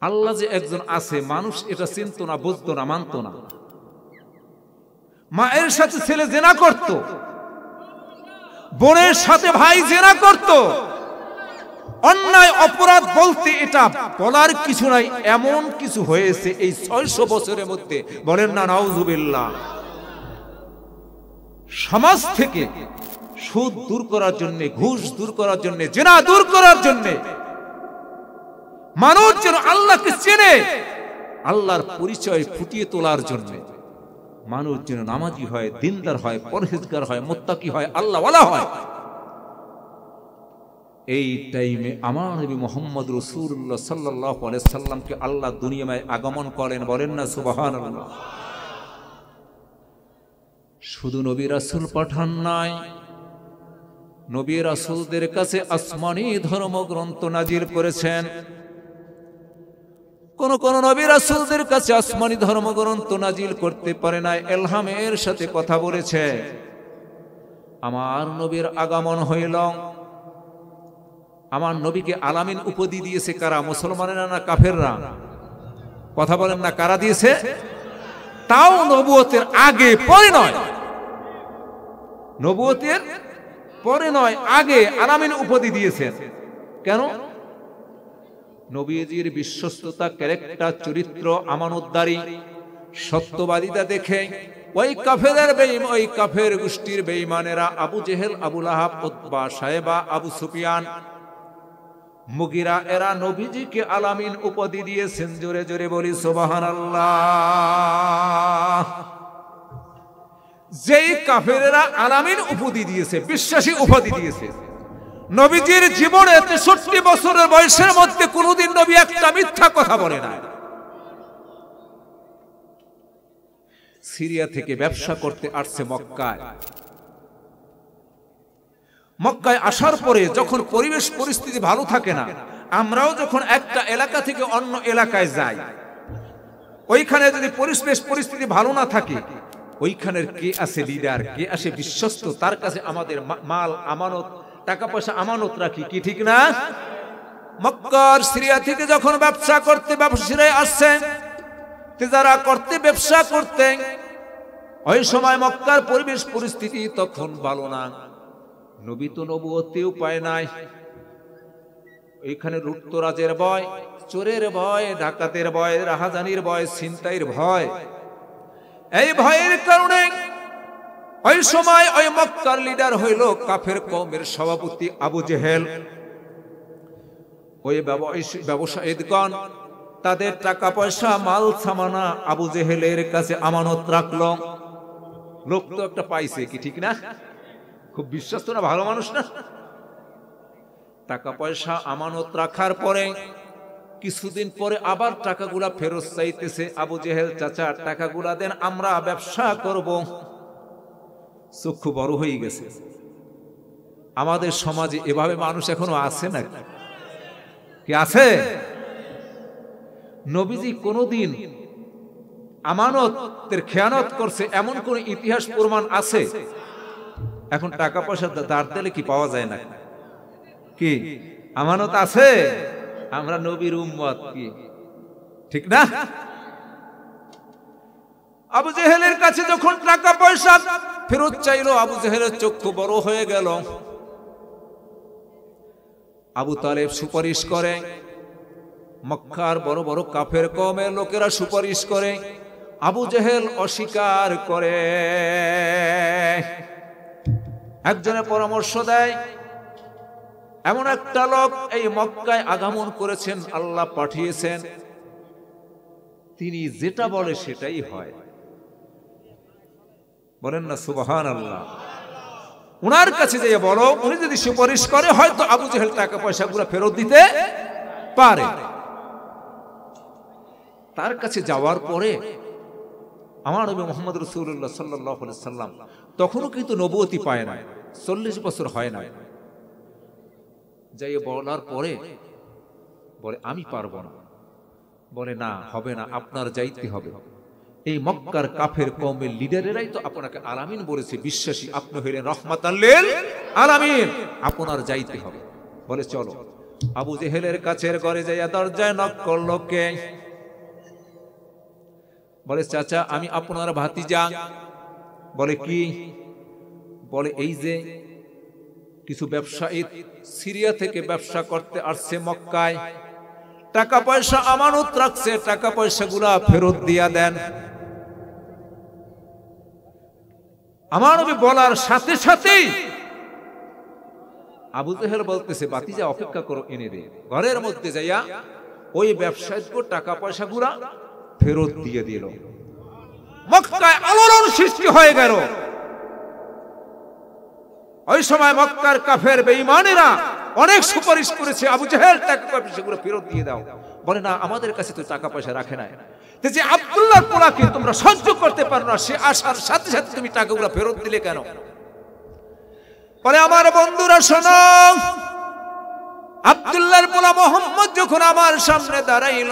আল্লাহ যে একজন আছে মানুষ এটা চিনতো না, বুঝতো না, মানতো না। মায়ের সাথে ছেলে জেনা করত, বোনের সাথে ভাই জেনা করত। অন্যায় অপরাধ বলতে এটা বলার কিছু নাই, এমন কিছু হয়েছে এই ৬০০ বছরের মধ্যে, বলেন না নাউজুবিল্লাহ। সমাজ থেকে সুদ দূর করার জন্য, ঘুষ দূর করার জন্য, জেনা দূর করার জন্য, মানুষ যেন আল্লাহকে চেনে, আল্লাহর পরিচয় ফুটিয়ে তোলার জন্য, মানুষ যেন নামাজি হয়, দিনদার হয়, পরহেজগার হয়, মুত্তাকি হয়, আল্লাহওয়ালা হয়। এই টাইমে আমার নবী মুহাম্মদ রাসূলুল্লাহ সাল্লাল্লাহু আলাইহি সাল্লামকে আল্লাহ দুনিয়ায় আগমন করেন, বলেন না সুবহানাল্লাহ। শুধু নবী রাসূল পাঠান নাই, নবী রাসূলদের কাছে আসমানি ধর্মগ্রন্থ নাজিল করেছেন। কোন কোন নবী রাসূলদের কাছে আসমানি ধর্মগ্রন্থ নাজিল করতে পারে না, ইলহামের সাথে কথা বলেছে। আমার নবীর আগমন হইল, আমার নবীকে আলামিন উপাধি দিয়েছে কারা? মুসলমানেরা না কাফেররা? কথা বলেন না, কারা দিয়েছে? তাও নবুয়তের আগে পরে নয়, নবুয়তের পরে নয়, আগে আলামিন উপাধি দিয়েছেন। কেন? নবীজির বিশ্বস্ততা, ক্যারেক্টার, চরিত্র, আমানতদারি, সত্যবাদিতা দেখে ওই কাফের গোষ্ঠীর বেঈমানেরা আবু জেহেল, আবু লাহাব, উতবা, সায়েবা, আবু সুফিয়ান, মুগিরা, এরা নবীজিকে আলামিন উপাধি দিয়েছেন। জোরে জোরে বলি সুবহানাল্লাহ। যেই কাফেরেরা আলামিন উপাধি দিয়েছে, বিশ্বাসী উপাধি দিয়েছে, নবীজির জীবনে ৬৩ বছরের বয়সের মধ্যে কোনদিন নবী একটা মিথ্যা কথা বলে না। সিরিয়া থেকে ব্যবসা করতে আসছে মক্কায়। মক্কায় আসার পরে যখন পরিবেশ পরিস্থিতি ভালো থাকে না, আমরাও যখন একটা এলাকা থেকে অন্য এলাকায় যাই, ওইখানে যদি পরিবেশ পরিস্থিতি ভালো না থাকে, ওইখানের কে আছে লিডার, কে আসে বিশ্বস্ত, তার কাছে আমাদের মাল আমানত, টাকা পয়সা আমানত রাখি, কি ঠিক না? মক্কার সিরিয়া থেকে যখন ব্যবসা করতে ব্যবসায়ীরা আসছে, তেজারা করতে, ব্যবসা করতে, ওই সময় মক্কার পরিবেশ পরিস্থিতি তখন ভালো না। নবী তো নবুয়তেও পায় নাই। এইখানে লুটতরাজের ভয়, চোরের ভয়, ডাকাতের ভয়, রাহাজানির ভয়, ছিনতাইয়ের ভয়। এই ভয়ের কারণে ওই সময় ওই মক্কার লিডার হইল কাফের কওমের সভাপতি আবু জেহেল। ওই ব্যবসায়ীগণ তাদের টাকা পয়সা, মাল সামানা আবু জেহেলের কাছে আমানত রাখলো। লোক তো একটা পাইছে, কি ঠিক না? খুব বিশ্বস্ত না, ভালো মানুষ না? টাকা পয়সা আমানত রাখার পরে কিছুদিন পরে আবার টাকাগুলা ফেরত চাইতেছে। আবু জেহেল, চাচা টাকাগুলা দেন, আমরা ব্যবসা করব। চক্ষু বড় হয়ে গেছে। আমাদের সমাজে এভাবে মানুষ এখনো আছে না? কি আছে? নবীজি কোনদিন আমানতের খেয়ানত করছে এমন কোন ইতিহাস প্রমাণ আছে? এখন টাকা পয়সা ধার দিলে কি পাওয়া যায় না? কি আমানত আছে? আমরা নবীর উম্মত, কি ঠিক না? আবু জেহেলের কাছে যখন টাকা পয়সা ফেরত চাইলো, আবু জেহেলের চক্ষু বড় হয়ে গেল। আবু তালেব সুপারিশ করে, মক্কার বড় বড় কাফের কওমের লোকেরা সুপারিশ করে, আবু জেহেল অস্বীকার করে। একজনের পরামর্শ দেয়, এমন একটা লোক এই মক্কায় আগমন করেছেন, আল্লাহ পাঠিয়েছেন, তিনি যেটা বলে সেটাই হয়। বলেন না সুবহানাল্লাহ। উনার কাছে যে বলো, উনি যদি সুপারিশ করে, হয়তো আবু জেহেল টাকা পয়সাগুলো ফেরত দিতে পারে। তার কাছে যাওয়ার পরে আমার নবী মুহাম্মদ রাসূলুল্লাহ সাল্লাল্লাহু আলাইহি সাল্লাম তখনও কিন্তু নবুয়তি পায় না, ৪০ বছর হয় না। যাই বলার পরে বলে, আমি পারবো না। বলে, না, হবে না, আপনার যাইতে হবে। এই মক্কার কাফের কওমের লিডারেরাই তো আপনাকে আলামিন বলেছে, বিশ্বাসী, আপনি হইলেন রাহমাতাল লিল আলামিন, আপনার যাইতে হবে। বলে চলো। আবু জেহেলের কাছের ঘরে যাইয়া দরজায় নক করলো কে? বলে চাচা আমি আপনার ভাতিজা। বলে কি? বলে এই যে কিছু ব্যবসায়ী সিরিয়া থেকে ব্যবসা করতে আসছে মক্কায়, টাকা পয়সা আমানত রাখছে, টাকা পয়সাগুলা ফেরত দিয়া দেন। আমার নবী বলার সাথে সাথেই আবু জেহেল বলতেছে ভাতিজা অপেক্ষা করো, এনে দে। ঘরের মধ্যে যাইয়া ওই ব্যবসায়ীকে টাকা পয়সাগুলা ফেরত দিয়ে দিল। মক্কায় আলোড়ন সৃষ্টি হয়ে গেল। ওই সময় মক্কার কাফের বেঈমানেরা অনেক সুপারিশ করেছে, আবু জেহেল টাকা পয়সাগুলো ফেরত দিয়ে দাও। বলে না, আমাদের কাছে তো টাকা পয়সা রাখে নাই। যে আব্দুল্লাহর পোলাকে তোমরা সহ্য করতে পারো না, সে আসার সাথে সাথে তুমি টাকাগুলো ফেরত দিলে কেন? বলে আমার বন্ধুরা শোনো, আব্দুল্লাহর পোলা মোহাম্মদ যখন আমার সামনে দাঁড়াইল,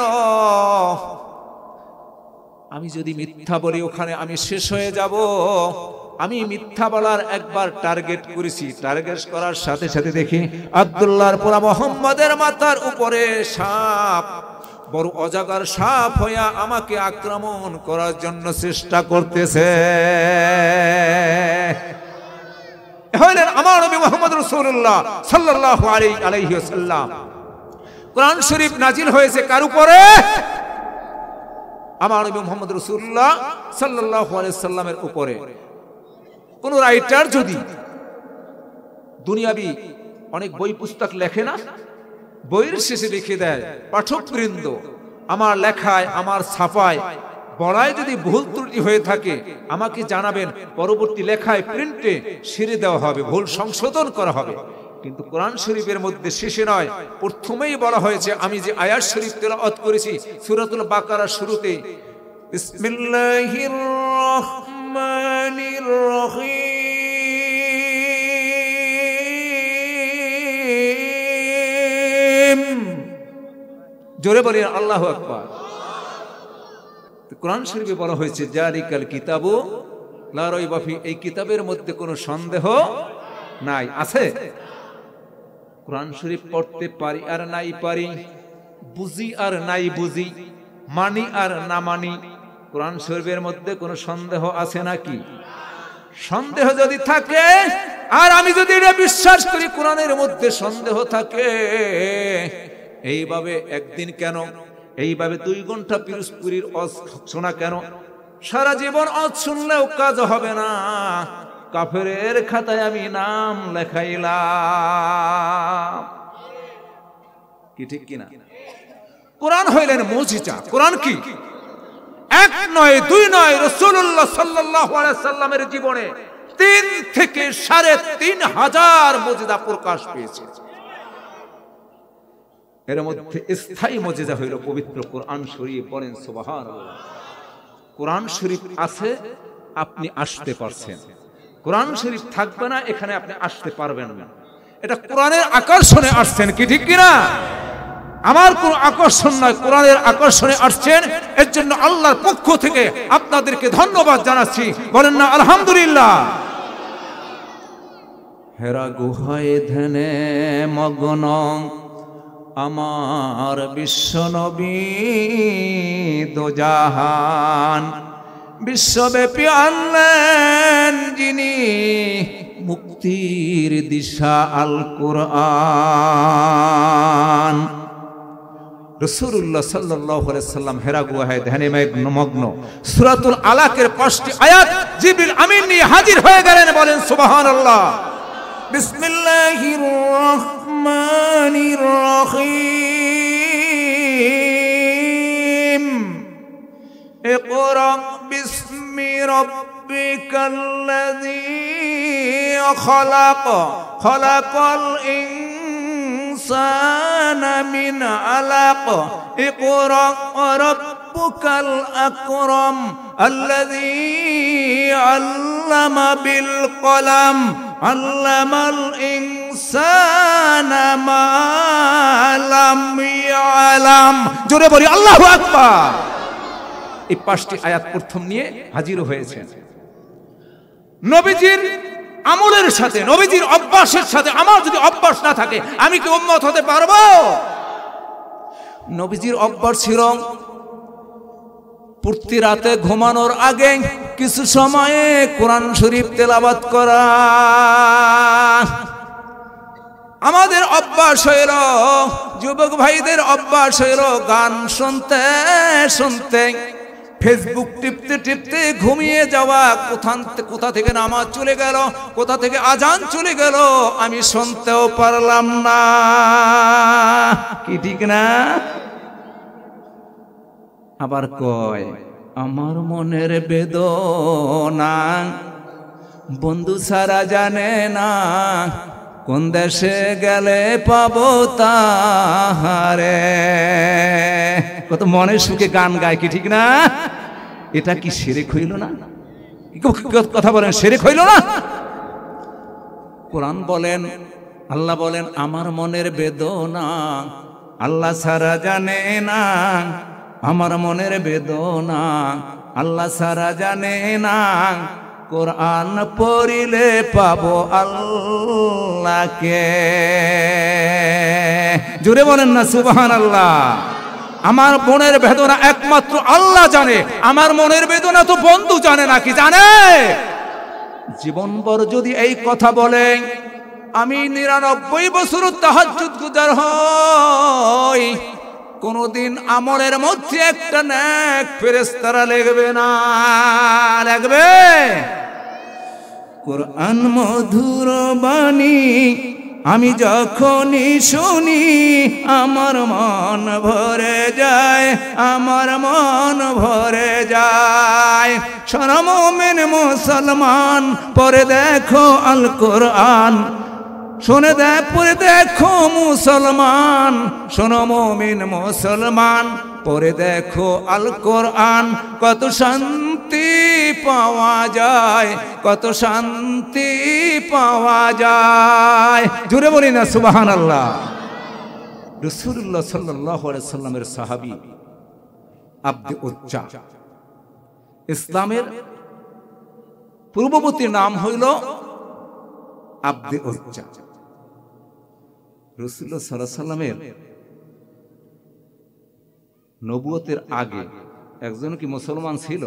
আমি যদি মিথ্যা বলি ওখানে আমি শেষ হয়ে যাব। আমি মিথ্যা বলার একবার টার্গেট করেছি, টার্গেট করার সাথে সাথে দেখি আব্দুল্লাহর পোলা মোহাম্মদের মাথার উপরে সাপ, বড় অজাগার সাপ হইয়া আমাকে আক্রমণ করার জন্য চেষ্টা করতেছে। হলেন আমার নবী মুহাম্মদ রাসূলুল্লাহ সাল্লাল্লাহু আলাইহি ওয়াসাল্লাম। কোরআন শরীফ নাজিল হয়েছে কার উপরে? আমার নবী মুহাম্মদ রাসূলুল্লাহ সাল্লাল্লাহু আলাইহি ওয়াসাল্লামের উপরে। কোন রাইটার যদি দুনিয়াবি অনেক বই পুস্তক লেখে না, বইয়ের শেষে লিখে দেয় পাঠকবৃন্দ আমার লেখায় আমার ছাপায় বড়ায় যদি ভুল ত্রুটি হয়ে থাকে আমাকে জানাবেন, পরবর্তী লেখায় প্রিন্টে সেরে দেওয়া হবে, ভুল সংশোধন করা হবে। কিন্তু কোরআন শরীফের মধ্যে শেষে নয়, প্রথমেই বলা হয়েছে, আমি যে আয়াত শরীফ তেলাওয়াত করেছি সূরাতুল বাকারার শুরুতে, বিসমিল্লাহির রহমানির রহিম, জোরে বলি আল্লাহু আকবার। কোরআন শরীফে বলা হয়েছে জালিকাল কিতাবু লা রাইবা ফি, এই কিতাবের মধ্যে কোনো সন্দেহ নাই। আছে? কোরআন শরীফ পড়তে পারি আর নাই পারি, বুঝি আর নাই বুঝি, মানি আর না মানি, কোরআন শরীফের মধ্যে কোনো সন্দেহ আছে নাকি? সন্দেহ যদি থাকে আর আমি যদি এটা বিশ্বাস করি কোরআনের মধ্যে সন্দেহ থাকে, এইভাবে একদিন কেন, এইভাবে 2 ঘন্টা পিরোজপুরীর ওয়াজ শোনা কেন, সারা জীবন ওয়াজ শুনলেও কাজ হবে না। কাফেরের খাতায় আমি নাম লেখাইলাম। কি ঠিক কিনা? কোরআন হইলেন মুজিজা। কোরআন কি? 1 নয় 2 নয়, রাসূলুল্লাহ সাল্লাল্লাহু আলাইহি সাল্লামের জীবনে 3 থেকে 3,500 মুজিজা প্রকাশ পেয়েছে। এর মধ্যে স্থায়ী মুজিজা হইল পবিত্র কোরআন শরীফ। বলেন সুবহানাল্লাহ। কোরআন শরীফ আছে, আপনি আসতে পারছেন। কোরআন শরীফ থাকবে না, এখানে আপনি আসতে পারবেন না। এটা কোরআনের আকর্ষণে আসছেন, কি ঠিক কিনা? আমার কোন আকর্ষণ নয়, কোরআনের আকর্ষণে আসছেন। এর জন্য আল্লাহর পক্ষ থেকে আপনাদেরকে ধন্যবাদ জানাচ্ছি। বলেন না আলহামদুলিল্লাহ। হেরা গুহায় ধ্যানে মগ্ন আমার বিশ্বনবী দোজাহান, বিশ্বব্যাপী আনলেন যিনি মুক্তির দিশা আল কোরআন। রাসূলুল্লাহ সাল্লাল্লাহু আলাইহি সাল্লাম হেরা গুহায় ধ্যানে মগ্ন। সূরাতুল আলাকের 5টি আয়াত জিবরিল আমিন নিয়ে হাজির হয়ে গেলেন। বলেন সুবহানাল্লাহ। বিসমিল্লাহির রহমানির রহিম, ইকরা বিসমি রাব্বিকাল্লাযী খলাক, খলাকাল ইনসানা মিন আলাক, ইকরা রাব্বুকাল আকরাম আল্লাযী আল্লামা বিল কলাম, আল্লামাল ইনসানা মা লাম ইয়ালাম। জোরে বলি আল্লাহু আকবার। এই 5টি আয়াত প্রথম নিয়ে হাজির হয়েছেন। নবীজির আমলের সাথে, নবীজির অভ্যাসের সাথে আমার যদি অভ্যাস না থাকে, আমি কি উম্মত হতে পারবো? নবীজির অভ্যাস ছিল প্রতি রাতে ঘুমানোর আগে কিছু সময়ে কোরআন শরীফ তেলাওয়াত করা। আমাদের অভ্যাস হইল, যুবক ভাইদের অভ্যাস হইল গান শুনতে শুনতে, ফেসবুক টিপতে টিপতে ঘুমিয়ে যাওয়া। কোথা থেকে নামাজ চলে গেল, কোথা থেকে আজান চলে গেল, আমি শুনতেও পারলাম না। কি ঠিক না? আবার কয় আমার মনের বেদনা বন্ধু সারা জানে না, কোন দেশে গেলে পাবো তাহারে। কত মনের সুখে গান গায়, কি ঠিক না? এটা কি শিরক হইল না? কথা বলেন, শিরক হইল না? কোরআন বলেন, আল্লাহ বলেন আমার মনের বেদনা আল্লাহ সারা জানে না, আমার মনের বেদনা আল্লাহ সারা জানে না, কোরআন পড়িলে পাবো আল্লাহকে। জোরে বলেন না সুবহানাল্লাহ। আমার মনের বেদনা একমাত্র আল্লাহ জানে, আমার মনের বেদনা তো বন্ধু জানে না। কি জানে? জীবনভর যদি এই কথা বলে, আমি 99 বছর তাহাজ্জুদ গুজার হই, কোনদিন আমলের মধ্যে একটা নেক ফেরেশতারা লিখবে না। লিখবে? কোরআন মধুর বাণী আমি যখনই শুনি আমার মন ভরে যায়, আমার মন ভরে যায়। শোনো মুমিন মুসলমান, পড়ে দেখো আল কোরআন, শুনে পড়ে দেখো মুসলমান, শোনো মুমিন মুসলমান, পড়ে দেখো আল কোরআন, কত শান্তি পাওয়া যায়, কত শান্তি পাওয়া যায়। জোরে বলি না সুবহানাল্লাহ। রাসূলুল্লাহ সাল্লাল্লাহু আলাইহি সাল্লামের সাহাবী আব্দে উজ্জা, ইসলামের পূর্ববর্তী নাম হইল আব্দে উজ্জা। রাসূলুল্লাহ সাল্লাল্লাহু আলাইহি সাল্লামের নবুয়তের আগে একজন কি মুসলমান ছিল?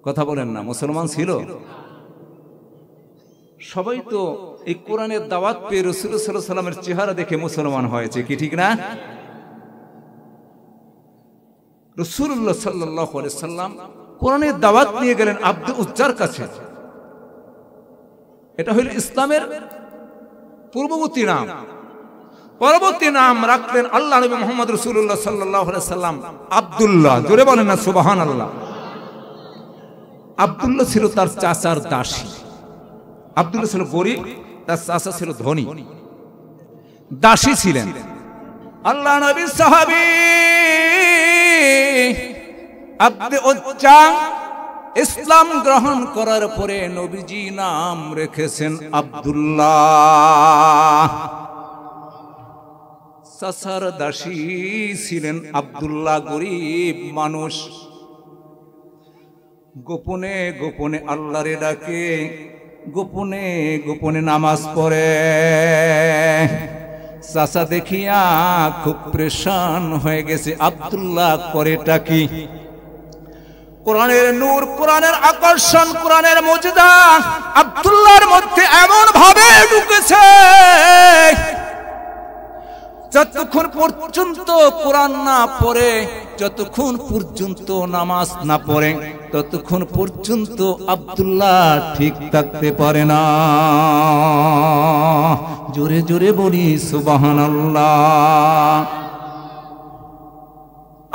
কথা বলেন না, মুসলমান ছিল? সবাই তো এই কোরআনের দাওয়াত পেয়ে রাসূলুল্লাহ সাল্লাল্লাহু আলাইহি সাল্লামের চেহারা দেখে মুসলমান হয়েছে, কি ঠিক না? রাসূলুল্লাহ সাল্লাল্লাহু আলাইহি সাল্লাম কোরআনের দাওয়াত নিয়ে গেলেন আব্দে উজ্জার কাছে। এটা হইল ইসলামের পূর্ববর্তী নাম। পরবর্তী নাম রাখলেন আল্লাহ নবী মুহাম্মদ রাসূলুল্লাহ সাল্লাল্লাহু আলাইহি সাল্লাম আব্দুল্লাহ। জোরে বলেন না সুবহানাল্লাহ। আব্দুল্লাহ ছিল তার চাচার দাসী। আব্দুল্লাহ ছিল গরিব, তার চাচা ছিল ধনী, দাসী ছিলেন। আল্লাহ নবীর সাহাবী আব্দে উজ্জা ইসলাম গ্রহণ করার পরে নবীজি নাম রেখেছেন আব্দুল্লাহ। চাচার দাসী ছিলেন আব্দুল্লাহ, গরিব মানুষ, গোপনে গোপনে আল্লাহরে ডাকে, গোপনে গোপনে নামাজ পড়ে। চাচা দেখিয়া খুব পরেশান হয়ে গেছে, আব্দুল্লাহ করেটা কি? কোরআনের নূর, কোরআনের আকর্ষণ, কোরআনের মুজিজা আব্দুল্লাহর মধ্যে এমন ভাবে ঢুকেছে, যতক্ষণ পর্যন্ত কোরআন না পড়ে, যতক্ষণ পর্যন্ত নামাজ না পড়ে, ততক্ষণ পর্যন্ত আব্দুল্লাহ ঠিক থাকতে পারে না। জোরে জোরে বলি সুবহানাল্লাহ।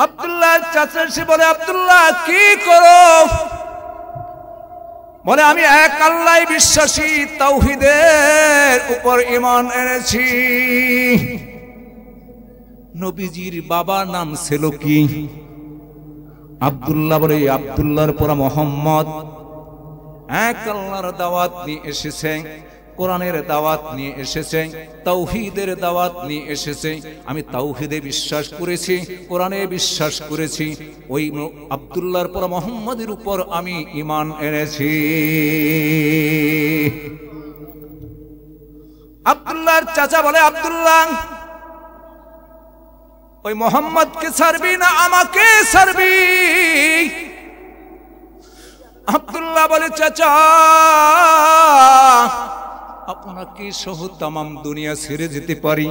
আব্দুল্লাহ চাচা এসে বলে, আব্দুল্লাহ কি করো? বলে আমি এক আল্লাহ বিশ্বাসী, তাওহীদের উপর ঈমান এনেছি। নবীজির বাবার নাম ছিল কি? আব্দুল্লাহ। বলে আব্দুল্লাহর পর মোহাম্মদ। এক আল্লাহর দাওয়াত নিয়ে এসেছে, কোরআনের দাওয়াত নিয়ে এসেছে, তাওহীদের দাওয়াত নিয়ে এসেছে। আমি তাওহীদে বিশ্বাস করেছি, কোরআনে বিশ্বাস করেছি, ওই আব্দুল্লাহর পর মুহাম্মদের উপর আমি ঈমান এনেছি। আব্দুল্লাহর চাচা বলে, আব্দুল্লাহ ওই মুহাম্মদকে ছাড়বি না আমাকে ছাড়বি? আব্দুল্লাহ বলে, চাচা আপনাকে সহ তামাম দুনিয়া ছেড়ে যেতে পারি,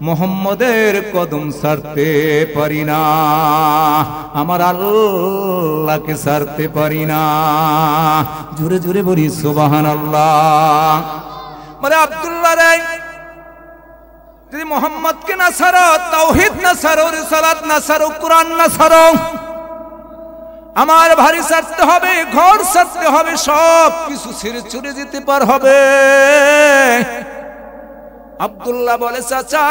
মুহাম্মদের কদম ছাড়তে পারি না, আমার আল্লাহকে ছাড়তে পারি না। জোরে জোরে বলি সুবহানাল্লাহ। বলে, আব্দুল্লাহ রে, যদি মুহাম্মদকে না ছাড়ো, তাওহীদ না ছাড়ো, রিসালাত না ছাড়ো, কোরআন না ছাড়ো, আমার বাড়ি ছাড়তে হবে, ঘর ছাড়তে হবে, সব কিছু ছেড়ে চলে যেতে পার হবে। আব্দুল্লাহ বলে, চাচা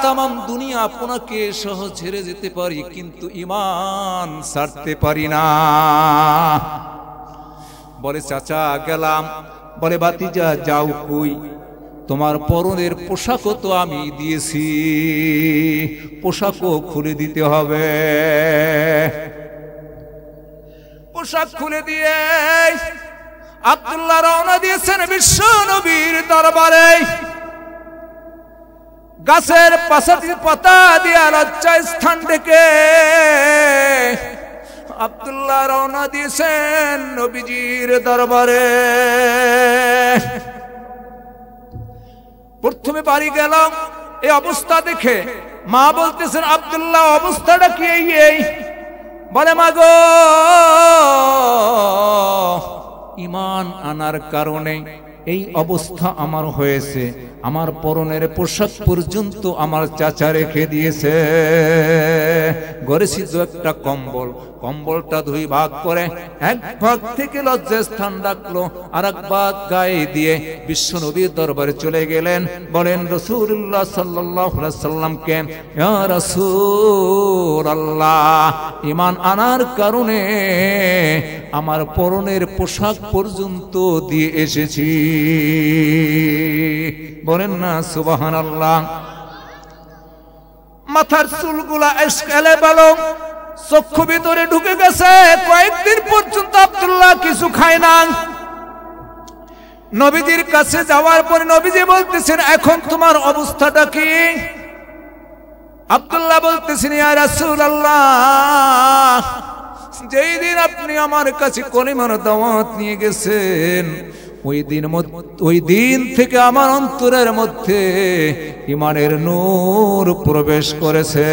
তামাম দুনিয়া আপনাকে সহ ছেড়ে যেতে পারি, কিন্তু ঈমান ছাড়তে পারি না। বলে, চাচা গেলাম। বলে, ভাতিজা যাও কই? তোমার পরনের পোশাকও তো আমি দিয়েছি, পোশাকও খুলে দিতে হবে। পোশাক খুলে দিয়ে আব্দুল্লাহ রওনা দিয়েছেন বিশ্ব নবীর দরবারে। গাছের পাতা দিয়ে লজ্জা স্থান ডেকে আব্দুল্লাহ রওনা দিয়েছেন নবীজির দরবারে। প্রথমে বাড়ি গেলাম, এই অবস্থা দেখে মা বলতেছেন, আব্দুল্লাহ অবস্থাটা কি এই? বলে, মা গো, ঈমান আনার কারণে এই অবস্থা আমার হয়েছে, আমার পরনের পোশাক পর্যন্ত আমার চাচা রেখে দিয়েছে। ঘরে ছিল একটা কম্বল, কম্বলটা দুই ভাগ করে এক ভাগ থেকে লজ্জাস্থান রাখলো, আর এক ভাগ গায়ে দিয়ে বিশ্ব নবীর দরবারে চলে গেলেন। বলেন রাসূলুল্লাহ সাল্লাল্লাহু আলাইহি সাল্লামকে, ইয়া রাসূলুল্লাহ, ঈমান আনার কারণে আমার পরনের পোশাক পর্যন্ত দিয়ে এসেছি। বলেন না সুবহানাল্লাহ। মাথার চুলগুলা এসকেলে বলো, চক্ষু ভিতরে ঢুকে গেছে। কয়েকদিন পর্যন্ত আব্দুল্লাহ কিছু খায় না। নবীজির কাছে যাওয়ার পরে নবীজি বলতেছেন, এখন তোমার অবস্থাটা কি? আব্দুল্লাহ বলতেছেন, ইয়া রাসূলুল্লাহ, যেই দিন আপনি আমার কাছে কলিমার দাওয়াত নিয়ে গেছেন, ওই দিন থেকে আমার অন্তরের মধ্যে ঈমানের নূর প্রবেশ করেছে।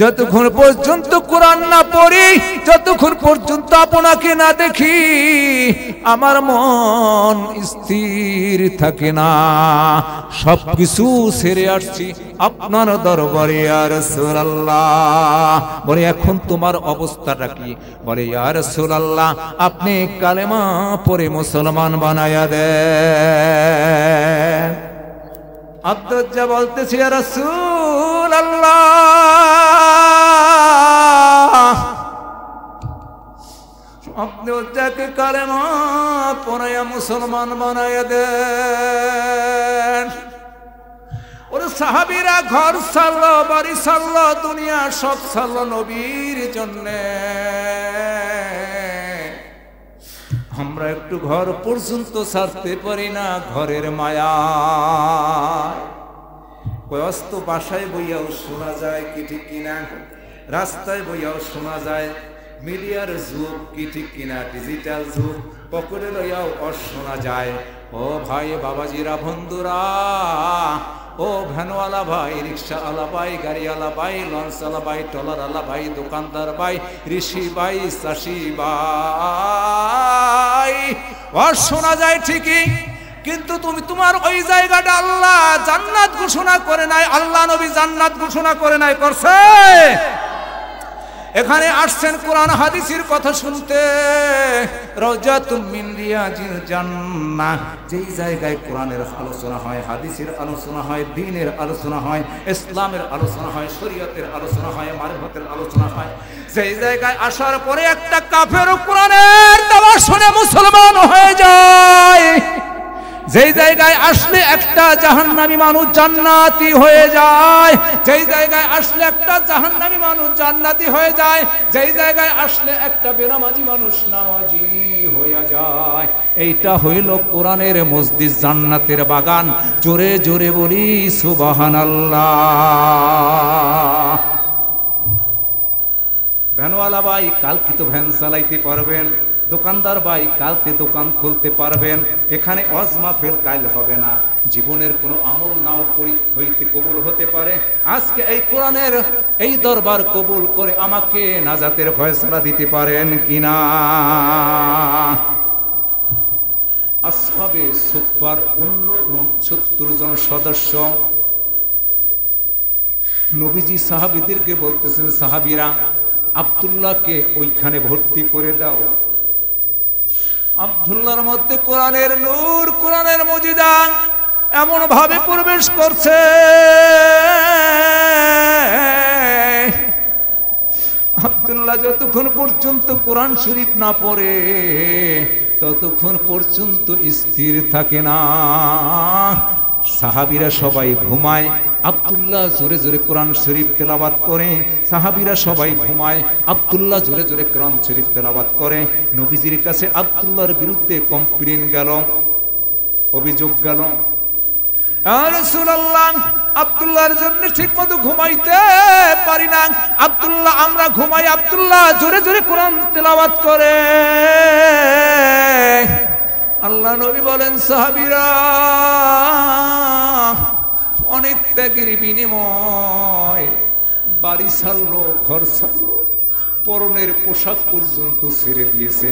যতক্ষণ পর্যন্ত কোরআন না পড়ি, যতক্ষণ পর্যন্ত আপনাকে না দেখি, আমার মন স্থির থাকে না। সবকিছু ছেড়ে আসছি আপনার দরবারে ইয়া রাসূলুল্লাহ। বলে, এখন তোমার অবস্থাটা কি? বলে, ইয়া রাসূলুল্লাহ, আপনি কালেমা পড়ে মুসলমান বানায়া দেন। আব্দুল্লাহ বলতেছে, ইয়া রাসূলুল্লাহ, আপনি ওটাকে কালেমা পড়াইয়া মুসলমান বানাইয়া দেন। ওরে সাহাবীরা ঘর ছাড়লো, বাড়ি ছাড়লো, দুনিয়া সব ছাড়লো নবীর জন্যে। আমরা একটু ঘর পর্যন্ত ছাড়তে পারি না ঘরের মায়া। কয়স্ত বাসায় বইয়াও শোনা যায়, কি ঠিক কিনা? রাস্তায় বইয়াও শোনা যায়। মিডিয়ার যুগ, কি ঠিক কিনা? ডিজিটাল যুগ, পকেটে লইয়াও শোনা যায়। ও ভাই, বাবাজিরা, বন্ধুরা, ও ভ্যানওয়ালা ভাই, রিক্সাওয়ালা ভাই, গাড়িওয়ালা ভাই, লঞ্চওয়ালা ভাই, ট্রলারওয়ালা ভাই, দোকানদার ভাই, ঋষি ভাই, চাষি ভাই, শোনা যায় ঠিকই, কিন্তু তুমি তোমার ওই জায়গাটা আল্লাহ জান্নাত ঘোষণা করে নাই, আল্লাহ নবী জান্নাত ঘোষণা করে নাই, করছে? এখানে আসছেন কোরআন হাদিসের কথা শুনতে। রাউজাতুম মিন রিয়াজিল জান্নাহ, যেই জায়গায় কোরআনের আলোচনা হয়, হাদিসের আলোচনা হয়, দ্বীনের আলোচনা হয়, ইসলামের আলোচনা হয়, শরীয়তের আলোচনা হয়, মারিফতের আলোচনা হয়, সেই জায়গায় আসার পরে একটা কাফের কোরআনের দাওয়াত শুনে মুসলমান হয়ে যায়, যেই জায়গায় আসলে একটা জাহান্নামী মানুষ জান্নাতি হয়ে যায়, যেই জায়গায় আসলে একটা জাহান্নামী মানুষ জান্নাতি হয়ে যায়, যেই জায়গায় আসলে একটা বেনামাজি মানুষ নামাজি হয়ে যায়। এইটা হইল কোরআনের মসজিদ, জান্নাতের বাগান। জোরে জোরে বলি সুবহানাল্লাহ। ভ্যানওয়ালা ভাই কালকে তো ভ্যান চালাইতে পারবেন, দোকানদার ভাই কালকে দোকান খুলতে পারবেন। এখানে ওয়াজ মাহফিল কাল হবে না, জীবনের কোনো আমল নাও হইতে কবুল হতে পারে। আজকে এই কোরআনের এই দরবার কবুল করে আমাকে নাজাতের ফয়সালা দিতে পারেন কিনা? আসহাবে সুফার 69 জন সদস্য নবীজি সাহাবীদেরকে বলতেছেন, সাহাবীরা আব্দুল্লাহকে ওইখানে ভর্তি করে দাও। আব্দুল্লাহর মধ্যে কোরআনের নূর, কোরআনের মুজিজা এমন ভাবে প্রবেশ করছে, আব্দুল্লাহ যতক্ষণ পর্যন্ত কোরআন শরীফ না পড়ে ততক্ষণ পর্যন্ত স্থির থাকে না। সাহাবীরা সবাই ঘুমায়, আব্দুল্লাহ জোরে জোরে কোরআন শরীফ তেলাওয়াত করে। সাহাবীরা সবাই ঘুমায়, আব্দুল্লাহ জোরে জোরে কোরআন শরীফ তেলাওয়াত করে। নবীজির কাছে আব্দুল্লাহর বিরুদ্ধে কমপ্লেইন গেল, অভিযোগ গেল, ইয়া রাসূলুল্লাহ আব্দুল্লাহর জন্য ঠিকমতো ঘুমাইতে পারি না। আব্দুল্লাহ আমরা ঘুমাই, আব্দুল্লাহ জোরে জোরে কোরআন তেলাওয়াত করে। আল্লাহ নবী বলেন, সাহাবীরা অনেক ত্যাগের বিনিময় বাড়ি ছাড়লো, ঘর ছাড়লো, পরনের পোশাক পর্যন্ত ছেড়ে দিয়েছে।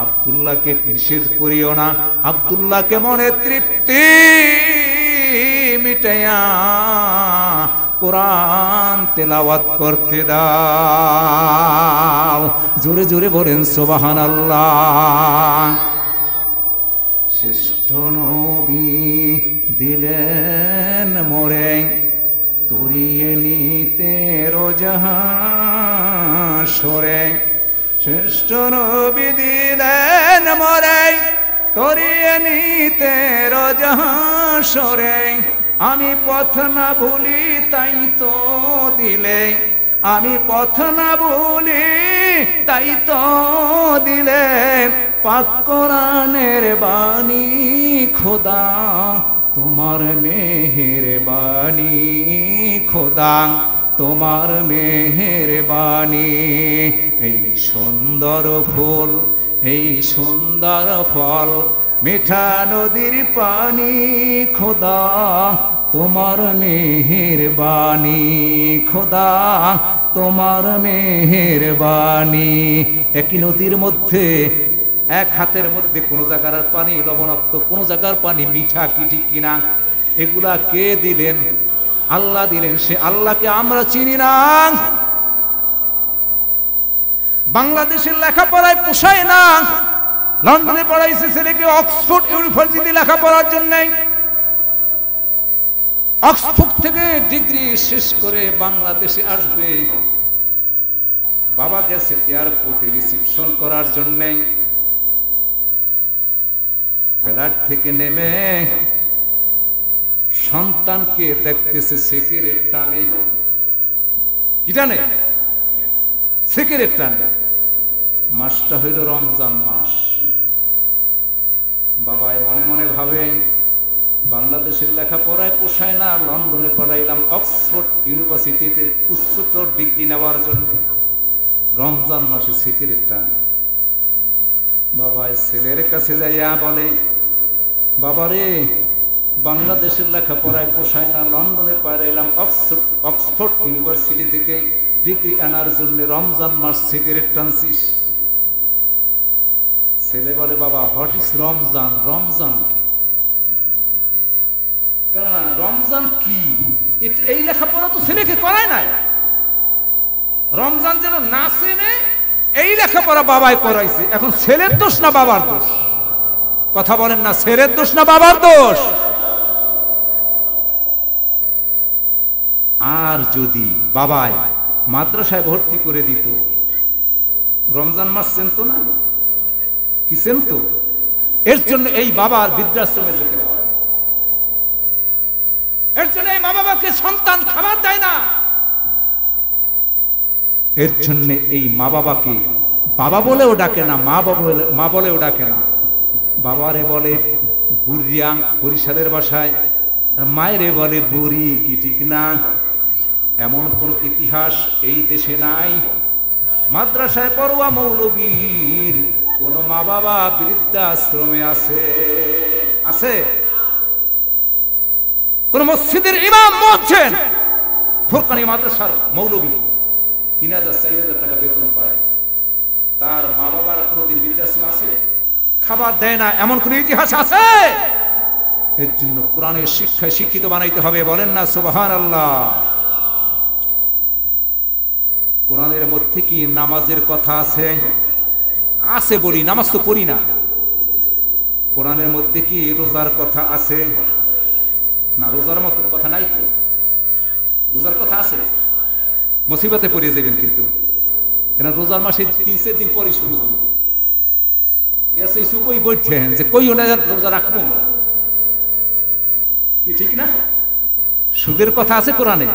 আব্দুল্লাহকে নিষেধ করিও না, আব্দুল্লাহকে মনে তৃপ্তি মিটাইয়া কোরআন তেলাওয়াত করতে দাও। জোরে জোরে বলেন সুবহানাল্লাহ। শ্রেষ্ঠ নবী দিলেন মোরে তরিয়ে নিতে রোজাহান সরে, শ্রেষ্ঠ নবী দিলেন মোরে তরিয়ে নিতে রোজাহান সরে। আমি পথ না ভুলি তাই তো দিলে, আমি পথ না ভুলি তাই তো দিলে, পাক কোরআনের বাণী খোদা তোমার মেহেরবানি, খোদা তোমার মেহেরবানি। এই সুন্দর ফুল, এই সুন্দর ফল, মিঠা নদীর পানি, খোদা তোমার মেহেরবানি, খোদা তোমার মেহেরবানি। একই নদীর মধ্যে এক হাতের মধ্যে কোন জায়গার পানি লবণাক্ত, কোন জায়গার পানি মিঠা, কি ঠিক কিনা? এগুলা কে দিলেন? আল্লাহ দিলেন। সে আল্লাহকে আমরা চিনি না। বাংলাদেশের লেখাপড়ায় পোষায় না, লন্ডনে পড়াইছে ছেলেকে অক্সফোর্ড ইউনিভার্সিটি লেখাপড়ার জন্য। অক্সফোর্ড থেকে ডিগ্রি শেষ করে বাংলাদেশে আসবে, বাবা গেছে এয়ারপোর্টে রিসিপশন করার জন্য। ফ্লাইট থেকে নেমে সন্তানকে দেখতেছে সিগারেট টানে, কি টানে? সিগারেট টানে। মাসটা হইল রমজান মাস। বাবাই মনে মনে ভাবে, বাংলাদেশের লেখাপড়ায় পোষায় না, লন্ডনে পড়াইলাম, অক্সফোর্ড ইউনিভার্সিটিতে উচ্চতর ডিগ্রি নেওয়ার জন্য, রমজান মাসে সিগারেট টানে। বাবাই ছেলের কাছে যাইয়া বলে, বাবারে বাংলাদেশের লেখাপড়ায় পোষায় না, লন্ডনে পড়াইলাম, অক্সফোর্ড ইউনিভার্সিটি থেকে ডিগ্রি আনার জন্য রমজান মাস সিগারেট টানছিস? ছেলে বলে, বাবা হোয়াট ইজ রমজান? রমজান কেন? রমজান কি? এই লেখাপড়া তো ছেলেকে করায় নাই। রমজান যেন না চেনে এই লেখাপড়া বাবাই করাইছে। এখন ছেলের দোষ না বাবার দোষ? কথা বলেন না, ছেলের দোষ না বাবার দোষ? আর যদি বাবাই মাদ্রাসায় ভর্তি করে দিত, রমজান মাস চেনত না, কিছেন তো? এর জন্য এই বাবার বৃদ্ধাশ্রমে যেতে হয়। এর জন্য এই মা বাবাকে সন্তান খাবার দেয় না। এর জন্য এই মা বাবাকে বাবা বলেও ডাকে না, মা বলেও ডাকে না। বাবারে বলে বুড়িয়া বরিশালের ভাষায়, আর মায়েরে বলে বুড়ি। কি ঠিক না? এমন কোন ইতিহাস এই দেশে নাই মাদ্রাসায় পড়ুয়া মৌলবীর কোন মা বাবা বৃদ্ধাশ্রমে আছে? আছে? কোন মসজিদের ইমাম বলছেন ফুরকানি মাদ্রাসার মৌলবী ৩,০০০-৪,০০০ টাকা বেতন পায়, তার মা বাবার কোনদিন বৃদ্ধাশ্রমে আছে? খাবার দেয় না, এমন কোন ইতিহাস আছে? এর জন্য কোরআনের শিক্ষায় শিক্ষিত বানাইতে হবে। বলেন না সুবহানাল্লাহ। কোরআনের মধ্যে কি নামাজের কথা আছে? আছে বলি, নামাজ তো পড়ি না। কোরআনের মধ্যে কি রোজার কথা আছে? না, রোজার মতো কথা নাই তো। রোজার কথা আছে, মুসিবতে পড়ে যাবেন কিন্তু। কেন রোজার মাসে ৩-৪ দিন পরে শুরু হবে। এসে সুকই বলছেন যে কই ওনা রোজা রাখবো, কি ঠিক না? সুদের কথা আছে কোরআনে?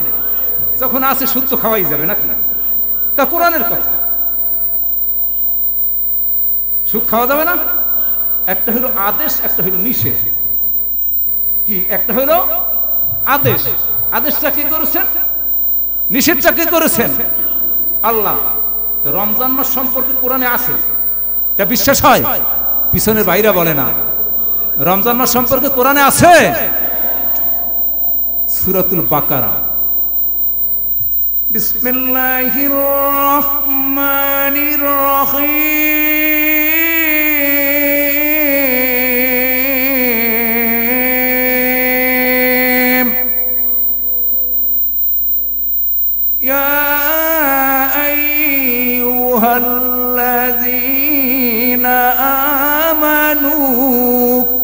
যখন আছে সুদ তো খাওয়াই যাবে নাকি? তা কোরআনের কথা, সুদ খাওয়া যাবে না? একটা হইল আদেশ, একটা হইল নিষেধ। কি? একটা হইল আদেশ। আদেশটা কি করেছেন? নিষেধটা কি করেছেন? আল্লাহ। তো রমজান মাস সম্পর্কে কোরআনে আছে, এটা বিশ্বাস হয়? পিছনের বাইরা বলে না। রমজান মাস সম্পর্কে কোরআনে আছে। সূরাতুল বাকারা, বিসমিল্লাহির রহমানির রহিম। ইয়া আইয়ুহাল্লাযীনা আমানু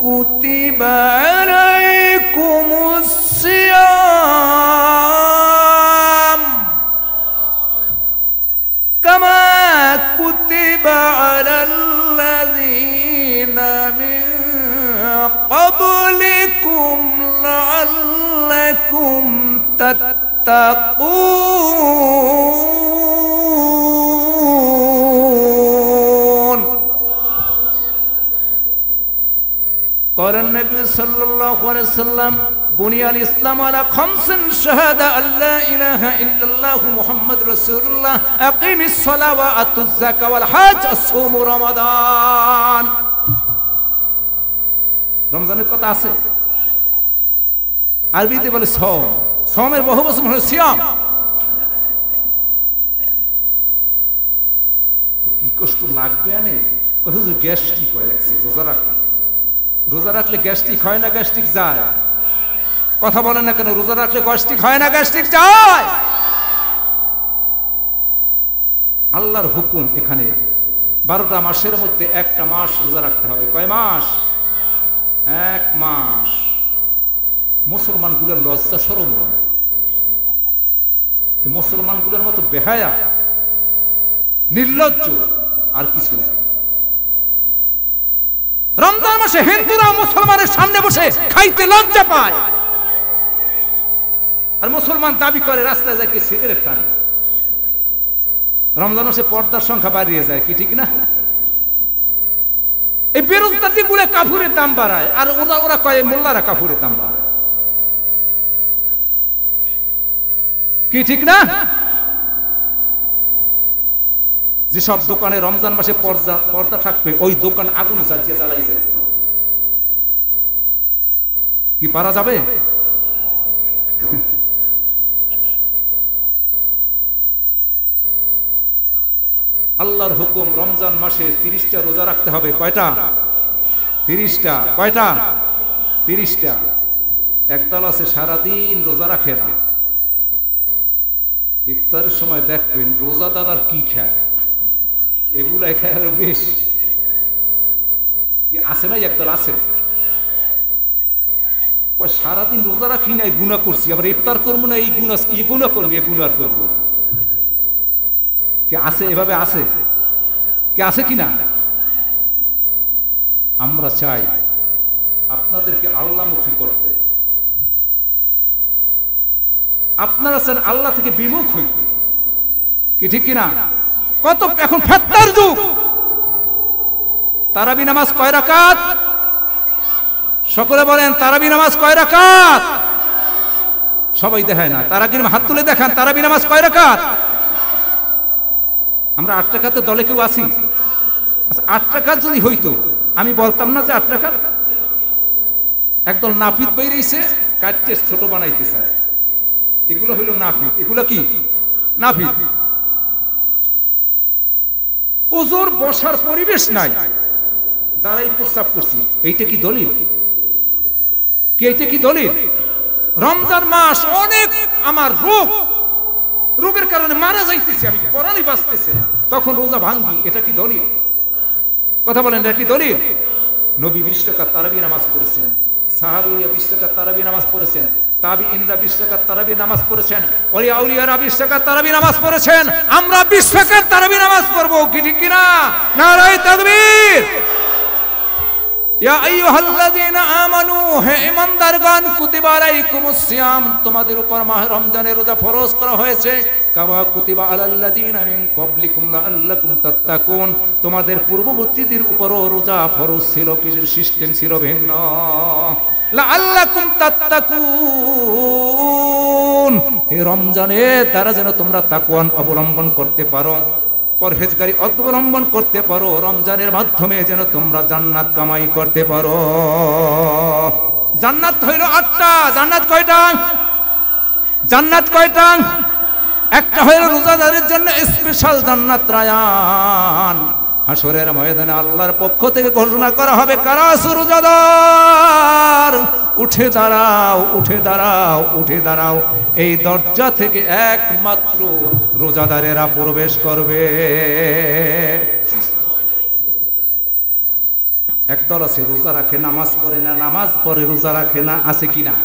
কুতিবা আলাইকুমুস সিয়াম কামা কুতিবা আলাল্লাযীনা মিন ক্বাবলিকুম লাআল্লাকুম তাত্তাকুন। قال النبي صلى الله عليه وسلم بني الإسلام على 5 شهادة أن لا إله إلا الله محمد رسول الله أقيم الصلاة وآتوا الزكاة والحج الصوم رمضان। রমজানের কথা আছে, আরবিতে বলে সওম। সওমের বহু বচন হলো সিয়াম। কি কষ্ট লাগবে আনে? হুজুর গ্যাস্ট্রিক হয়ে যাচ্ছে রোজা রাখলে। রোজা রাখলে গ্যাস্ট্রিক হয় না গ্যাস্ট্রিক যায়? কথা বলেন না কেন? রোজা রাখলে গ্যাস্ট্রিক হয় না গ্যাস্ট্রিক যায়? আল্লাহর হুকুম এখানে 12টা মাসের মধ্যে একটা মাস রোজা রাখতে হবে। কয় মাস? 1 মাস। মুসলমানগুলোর লজ্জা শরম হয়, মুসলমানগুলোর মতো বেহায়া নির্লজ্জ আর কিছু নাই। রমজান মাসে হিন্দুরা মুসলমানের সামনে বসে খাইতে লজ্জা পায়, আর মুসলমান দাবি করে রাস্তায় যায় সিগারেট টানে। রমজান মাসে পর্দার সংখ্যা বাড়িয়ে যায়, কি ঠিক না? এই বেরোজগারি গুলো কাফুরের দাম বাড়ায়, আর ওরা কয় মোল্লারা কাফুরের দাম বাড়ায়, কি ঠিক না? যেসব দোকানে রমজান মাসে পর্দা থাকবে ওই দোকান আগুন সাজিয়ে জ্বালাইছে, কি পারা যাবে? আল্লাহর হুকুম রমজান মাসে 30টা রোজা রাখতে হবে। কয়টা? 30টা। কয়টা? 30টা। একদল আছে সারাদিন রোজা রাখে না, ইফতারের সময় দেখবেন রোজাদার আর কি খায়, এগুলাই খায় আরো বেশি। আছে না? একদল আছে সারাদিন রোজা রাখি না, গুনাহ করছি, আবার ইফতার করবো না, এই গুনাহ করবো, এই গুনাহ করবো। কে আছে এভাবে? আছে? কে আছে কিনা? আমরা চাই আপনাদেরকে আল্লাহমুখী করতে, আপনারা চান আল্লাহ থেকে বিমুখ হইতে, কি ঠিক কিনা? কত এখন ফেতনার যুগ। তারাবি নামাজ কয় রাকাত? সকলে বলেন তারাবি নামাজ কয় রাকাত? সবাই দেখায় না, তারা কিন্তু হাত তুলে দেখান তারাবি নামাজ কয় রাকাত? আমরা 8 রাকাতের দলে কেউ আছি? আচ্ছা 8 রাকাত যদি হইতো আমি বলতাম না যে 8 রাকাত? একদল নাপিত বেরিয়েছে, কাটতে ছোট বানাইতে চায়, এগুলো হইল নাপিত। এগুলো কি নাপিত? ওজোর বসার পরিবেশ নাই, দাঁড়াই প্রস্তাব করছি, এইটা কি দলিল? কি এইটা কি দলিল? রমজান মাস, অনেক আমার রোগের কারণে মারা যাইতেছে, আমি পরাণই বাঁচতেছে না, তখন রোজা ভাঙ্গি, এটা কি দলিল? কথা বলেন, এটা কি দলিল? নবী 20 রাকাত তারাবি নামাজ পড়েছেন, সাহাবীরা 20 রাকাত তারাবি নামাজ পড়েছেন, তাবিঈনরা 20 রাকাত তারাবি নামাজ পড়েছেন, ওলিয়া আউলিয়ারা 20 রাকাত তারাবি নামাজ পড়েছেন, আমরা 20 রাকাত তারাবি নামাজ পড়বো, কি ঠিক কিনা? নারায়ে তাকবীর। ইয়া আইয়ুহাল্লাযীনা আমানু, হে ঈমানদারগণ, কুতিবা আলাইকুমুস সিয়াম, তোমাদের উপর মাহ রমজানের রোজা ফরজ করা হয়েছে, কামা কুতিবা আলাল্লাযীনা মিন ক্বাবলিকুম লাআল্লাকুম তাত্তাকুন, তোমাদের পূর্ববর্তীদের উপরও রোজা ফরজ ছিল, কিসের সিস্টেম ছিল ভিন্ন, লাআল্লাকুম তাত্তাকুন, এই রমজানের দ্বারা যেন তোমরা তাকওয়ান অবলম্বন করতে পারো, পরহেজগারি অবলম্বন করতে পারো, রমজানের মাধ্যমে যেন তোমরা জান্নাত কামাই করতে পারো। জান্নাত হইল 8টা। জান্নাত কয়টা? জান্নাত কয়টা? একটা হইল রোজাদারের জন্য স্পেশাল জান্নাত রায়ান, হাসরের ময়দানে আল্লাহর পক্ষ থেকে ঘোষণা করা হবে, কারা আছো রোজাদার, উঠে দাঁড়াও, উঠে দাঁড়াও, উঠে দাঁড়াও। এই দরজা থেকে একমাত্র রোজাদারেরা প্রবেশ করবে। একদল আছে রোজা রাখে, নামাজ পড়ে না, নামাজ পড়ে রোজা রাখে না, আছে কিনা?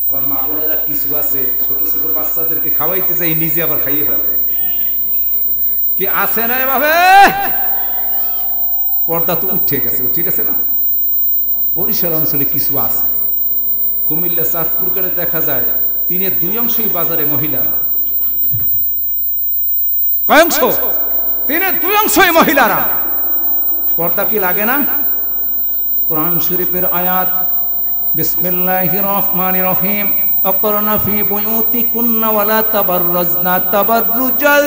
আবার মা বোনেরা কিছু আছে ছোট ছোট বাচ্চাদেরকে খাওয়াইতে যাই, নিজে আবার খাইয়ে ফেলে, কি আছে না? এভাবে পর্দা তো উঠে গেছে, ঠিক আছে না? বরিশাল অঞ্চলে কিছু আছে, কুমিল্লা চাঁদপুর করে দেখা যায় 3-2 অংশই বাজারে মহিলারা। কয় অংশ? 3-2 অংশই মহিলারা। পর্দা কি লাগে না? কোরআন শরীফের আয়াত, বিসমিল্লাহির রহমানির রহিম, আকারনা ফি বুয়ুতিকুন্না ওয়ালা তাবাররাজনা তাবাররুজাল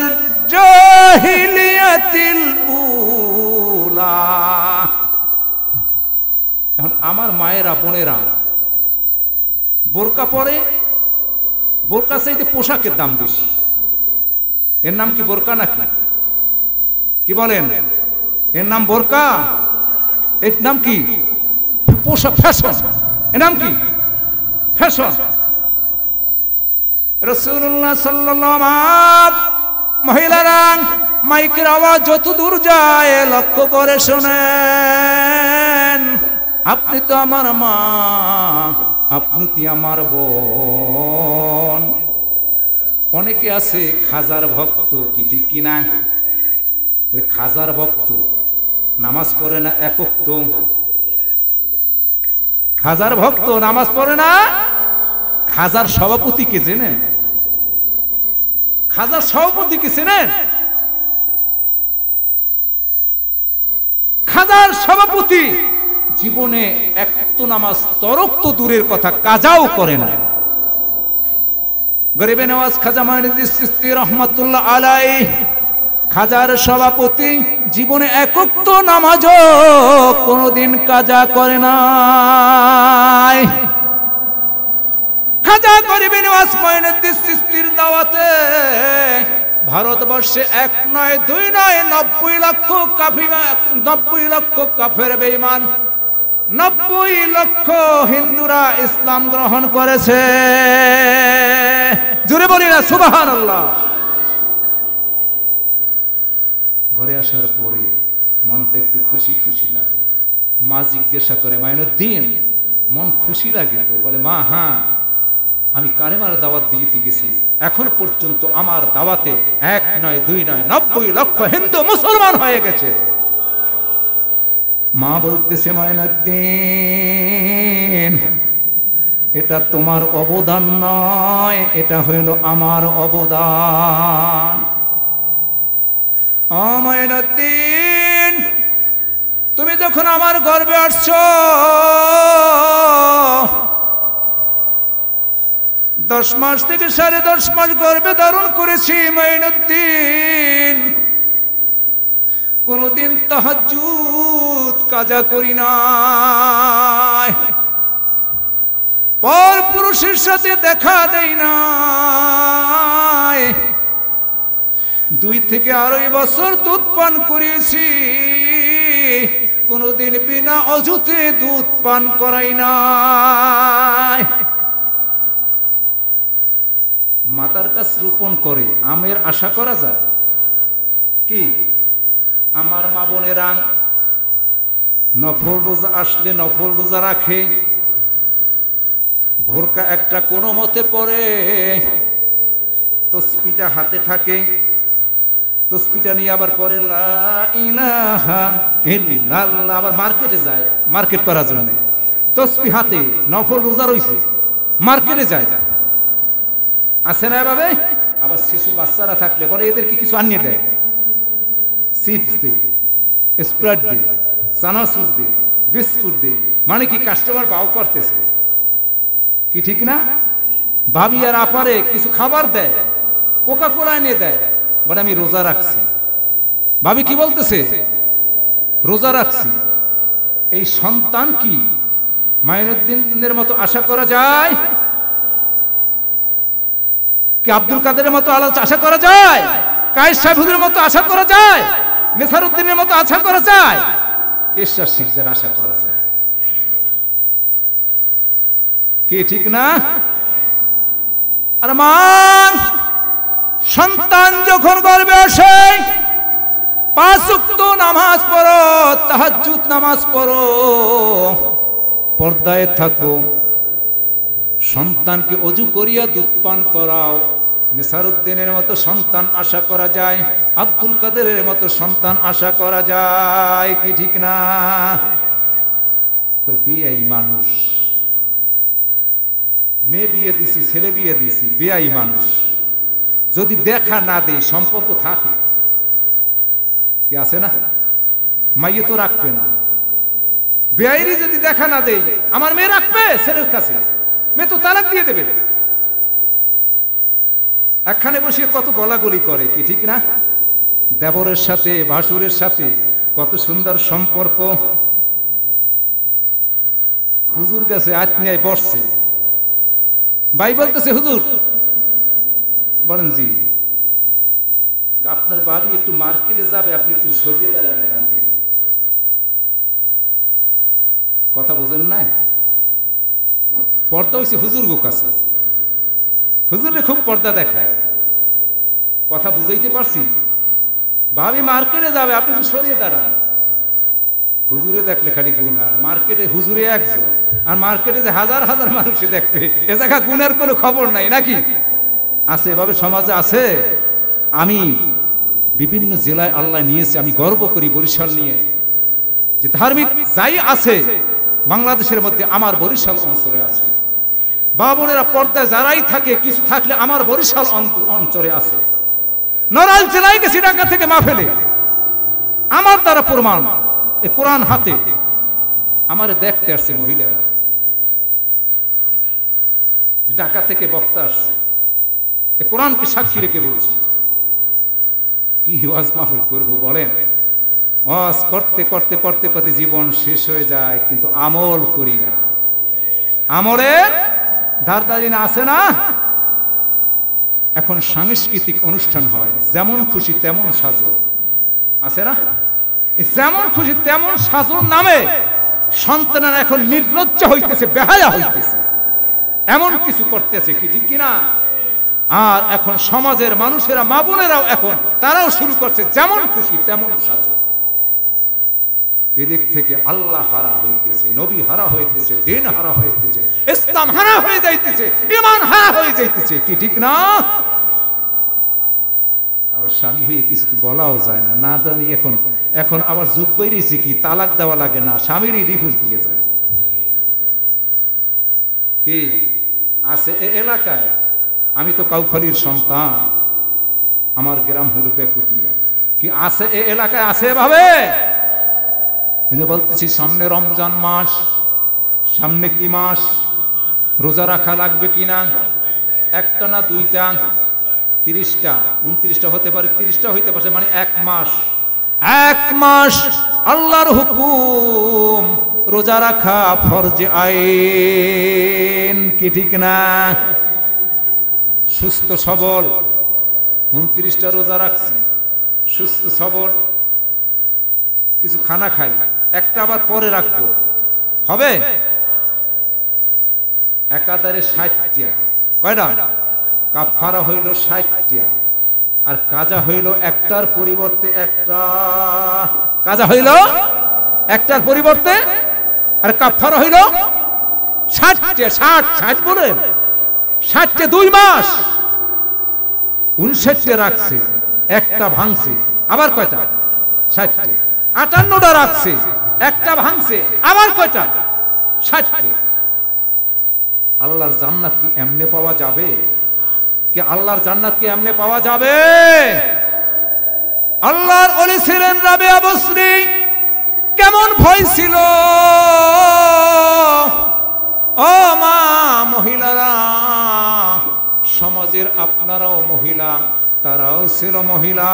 জাহিলিয়াতিল উলা। এখন আমার মায়েরা বোনেরা বোরকা পরে, বোরকা চাইতে পোশাকের দাম বেশি। এর নাম কি বোরকা নাকি? কি বলেন? এর নাম বোরকা? এর নাম কি? পোশাক, ফ্যাশন। এর নাম কি? ফ্যাশন। রাসূলুল্লাহ সাল্লাল্লাহু আলাইহি, মহিলারা মাইকের আওয়াজ যত দূর যায় লক্ষ্য করে শোনেন, আপনি তো আমার মা, আপনি তো আমার বোন। অনেকে আছে খাজার ভক্ত, কি ঠিক কিনা? ওই খাজার ভক্ত নামাজ পড়ে না, একক তো খাজার ভক্ত নামাজ পড়ে না। খাজার সভাপতি কে জেনেন? খাজার সভাপতি কে চেনেন? খাজার সভাপতি জীবনে একাত্ত নামাজ তরক তো দূরের কথা, কাজাও করে না। গরিবে নওয়াজ খাজা মাইনুদ্দিন চিশতি রহমাতুল্লাহ আলাইহি, খাজার সভাপতি জীবনে একাত্ত নামাজও কোনোদিন কাজা করে নাই। খাজা গরিবে নওয়াজ মাইনুদ্দিন চিশতির দাওয়াতে ভারতবর্ষে 1 নয় 2 নয় 90 লক্ষ কাফের বেঈমান, 90 লক্ষ হিন্দুরা ইসলাম গ্রহণ করেছে। জোরে বলি না সুবহানাল্লাহ। ঘরে আসার পরে মনটা একটু খুশি খুশি লাগে। মা জিজ্ঞাসা করে, মাইনুদ্দিন মন খুশি লাগে তো? বলে, মা হ্যাঁ, আমি কালেমার দাওয়াত দিতে গেছি, এখন পর্যন্ত আমার দাওয়াতে 1 নয় 2 নয় 90 লক্ষ হিন্দু মুসলমান হয়ে গেছে। মা বলতেছে মঈনুদ্দিন, এটা তোমার অবদান নয়, এটা হইল আমার অবদান। মঈনুদ্দিন, তুমি যখন আমার গর্ভে আসছো 10 মাস থেকে 10.5 মাস গর্ভে ধারণ করেছি মঈনুদ্দিন, কোনদিন তাহাজ্জুদ কাজা করি নাই, পর পুরুষের সাথে দেখা দেই নাই, 2 থেকে 2.5 বছর দুধ পান করেছি, কোনদিন বিনা অজুতে দুধ পান করাই নাই। মাতার গাছ রোপণ করে আমের আশা করা যায় কি? আমার মা বোনেরা নফল রোজা আসলে নফল রোজা রাখে, ভোরকা একটা কোনো মতে পড়ে, তসবিটা হাতে থাকে, তসবিটা নিয়ে আবার পরে লা ইলাহা ইল্লাল্লাহ, আবার মার্কেটে যায় মার্কেট করার জন্য, তসবি হাতে নফল রোজা রইছে, মার্কেটে যায়, আছে না এভাবে? আবার শিশু বাচ্চারা থাকলে বলে এদেরকে কিছু আনিয়ে দেয়, চিপস দে, স্প্রাইট দে, চানাচুর দে, বিস্কুট দে, মানে কি কাস্টমার বাও করতেছে কি, ঠিক না? ভাবি আর আপারে কিছু খাবার দেয়, কোকা কোলা এনে দেয়, বলে আমি রোজা রাখছি। ভাবি কি বলতেছে? রোজা রাখছি। এই সন্তান কি মঈনুদ্দিনের মতো আশা করা যায়? কি আব্দুল কাদেরের মতো আশা করা যায়? কায়েস সাহেবের মতো আশা করা যায়? নেসারউদ্দিনের মতো আশা করা যায়? ঈশ্বর শিখদের আশা করা যায় কি, ঠিক না? আর মা সন্তান যখন গর্ভে আসে 5 ওয়াক্ত নামাজ পড়ো, তাহাজ্জুদ নামাজ পড়ো, পর্দায় থাকো, সন্তানকে ওযু করিয়া দুধ পান করাও। নেসারউদ্দিনের মতো সন্তান আশা করা যায়, আব্দুল কাদেরের মতো সন্তান আশা করা যায় কি, ঠিক না? বেয়াই মানুষ, মেয়ে বিয়ে দিছি, ছেলে বিয়ে দিছি, বেয়াই মানুষ যদি দেখা না দেয় সম্পর্ক থাকে কি, আছে না? মাইয়ে তো রাখবে না, বেয়াইরি যদি দেখা না দেয় আমার মেয়ে রাখবে ছেলের কাছে? মেয়ে তো তালাক দিয়ে দেবে। একখানে বসে কত গলাগলি করে কি, ঠিক না? দেবরের সাথে ভাসুরের সাথে কত সুন্দর সম্পর্ক, হুজুর কাছে আত্মীয় বসছে, ভাই বলতেছে হুজুর, বলেন জি, আপনার বাবি একটু মার্কেটে যাবে, আপনি একটু সরিয়ে দাঁড়ান এখান থেকে। কথা বোঝেন না? পর্দা হয়েছে হুজুর গো কাছে, হুজুরে খুব পর্দা দেখায়, কথা বুঝাইতে পারছি? ভাবি মার্কেটে যাবে, আপনি একটু সরিয়ে দাঁড়ান। হুজুরে দেখলে খালি গুণ, আর মার্কেটে হুজুরে একজন, আর মার্কেটে যে হাজার হাজার মানুষে দেখবে, এ জায়গা গুণের কোনো খবর নাই নাকি? আছে, এভাবে সমাজে আছে। আমি বিভিন্ন জেলায় আল্লাহ নিয়েছে, আমি গর্ব করি বরিশাল নিয়ে, যে ধার্মিক যাই আছে বাংলাদেশের মধ্যে আমার বরিশাল অঞ্চলে আছে। বাবনেরা পর্দায় যারাই থাকে, কিছু থাকলে আমার বরিশাল অঞ্চলে আছে। নড়াইল জেলায় গেছি ঢাকা থেকে মাহফিলে, আমার দ্বারা প্রমাণ, এ কোরআন হাতে আমারে দেখতে আসছে মহিলারা, ঢাকা থেকে বক্তা আসছে, এ কোরআনকে সাক্ষী রেখে বলছি। কি ওয়াজ মাহফিল করবো বলেন? ওয়াজ করতে করতে করতে করতে জীবন শেষ হয়ে যায়, কিন্তু আমল করি না। আমলের ধারদারি না, আছে না? এখন সাংস্কৃতিক অনুষ্ঠান হয়, যেমন খুশি তেমন সাজো, আছে না? যেমন খুশি তেমন সাজোর নামে সন্তানেরা এখন নির্লজ্জ হইতেছে, বেহায়া হইতেছে, এমন কিছু করতেছে কি, ঠিক কিনা? আর এখন সমাজের মানুষেরা, মা বোনেরাও এখন তারাও শুরু করছে যেমন খুশি তেমন সাজো। এদিক থেকে আল্লাহ হারা হইতেছে, নবী হারা হইতেছে, দিন হারা হইতেছে, ইসলাম হারা হয়ে যাইতেছে, ঈমান হারা হয়ে যাইতেছে কি, ঠিক না? স্বামী হয়ে কিছু তো বলাও যায় না, না জানি এখন এখন আবার যুগ বেরিয়েছে কি তালাক দেওয়া লাগে না, স্বামীরই ডিভোর্স দিয়ে যায়। কি আছে এ এলাকায়? আমি তো কাউখালীর সন্তান, আমার গ্রাম হইল বেকুটিয়া। কি আছে এ এলাকায়? আছে এভাবে? কিন্তু বলতেছি সামনে রমজান মাস, সামনে কি মাস? রোজা রাখা লাগবে কিনা? একটা না দুইটা? 30টা 29টা হতে পারে, 30টা হইতে পারে, মানে এক মাস। এক মাস আল্লাহর হুকুম, রোজা রাখা ফরজে আইন, কি ঠিক না? সুস্থ সবল 29টা রোজা রাখছি, সুস্থ সবল, কিছু খানা খাই, একটা আবার পরে রাখবো, হবে? একাধারে 60টা, কয়টা? কাফারা হইল 60টা, আর কাজা হইল একটার পরিবর্তে একটা। কাজা হইল একটার পরিবর্তে, আর কাফারা হইল 60টা। 60 বলেন, 60টা 2 মাস। 59টা রাখছে, একটা ভাঙছে, আবার কয়টা? 60টা। 58টা রাখছে, একটা ভাঙছে, আবার কয়টা? 60টা। আল্লাহর জান্নাত কি এমনে পাওয়া যাবে? কি আল্লাহর জান্নাত কি এমনে পাওয়া যাবে? আল্লাহর ওলি ছিলেন রাবেয়া বসরি। কেমন ভয় ছিল ও মা, মহিলারা, সমাজের আপনারাও মহিলা, তারাও ছিল মহিলা।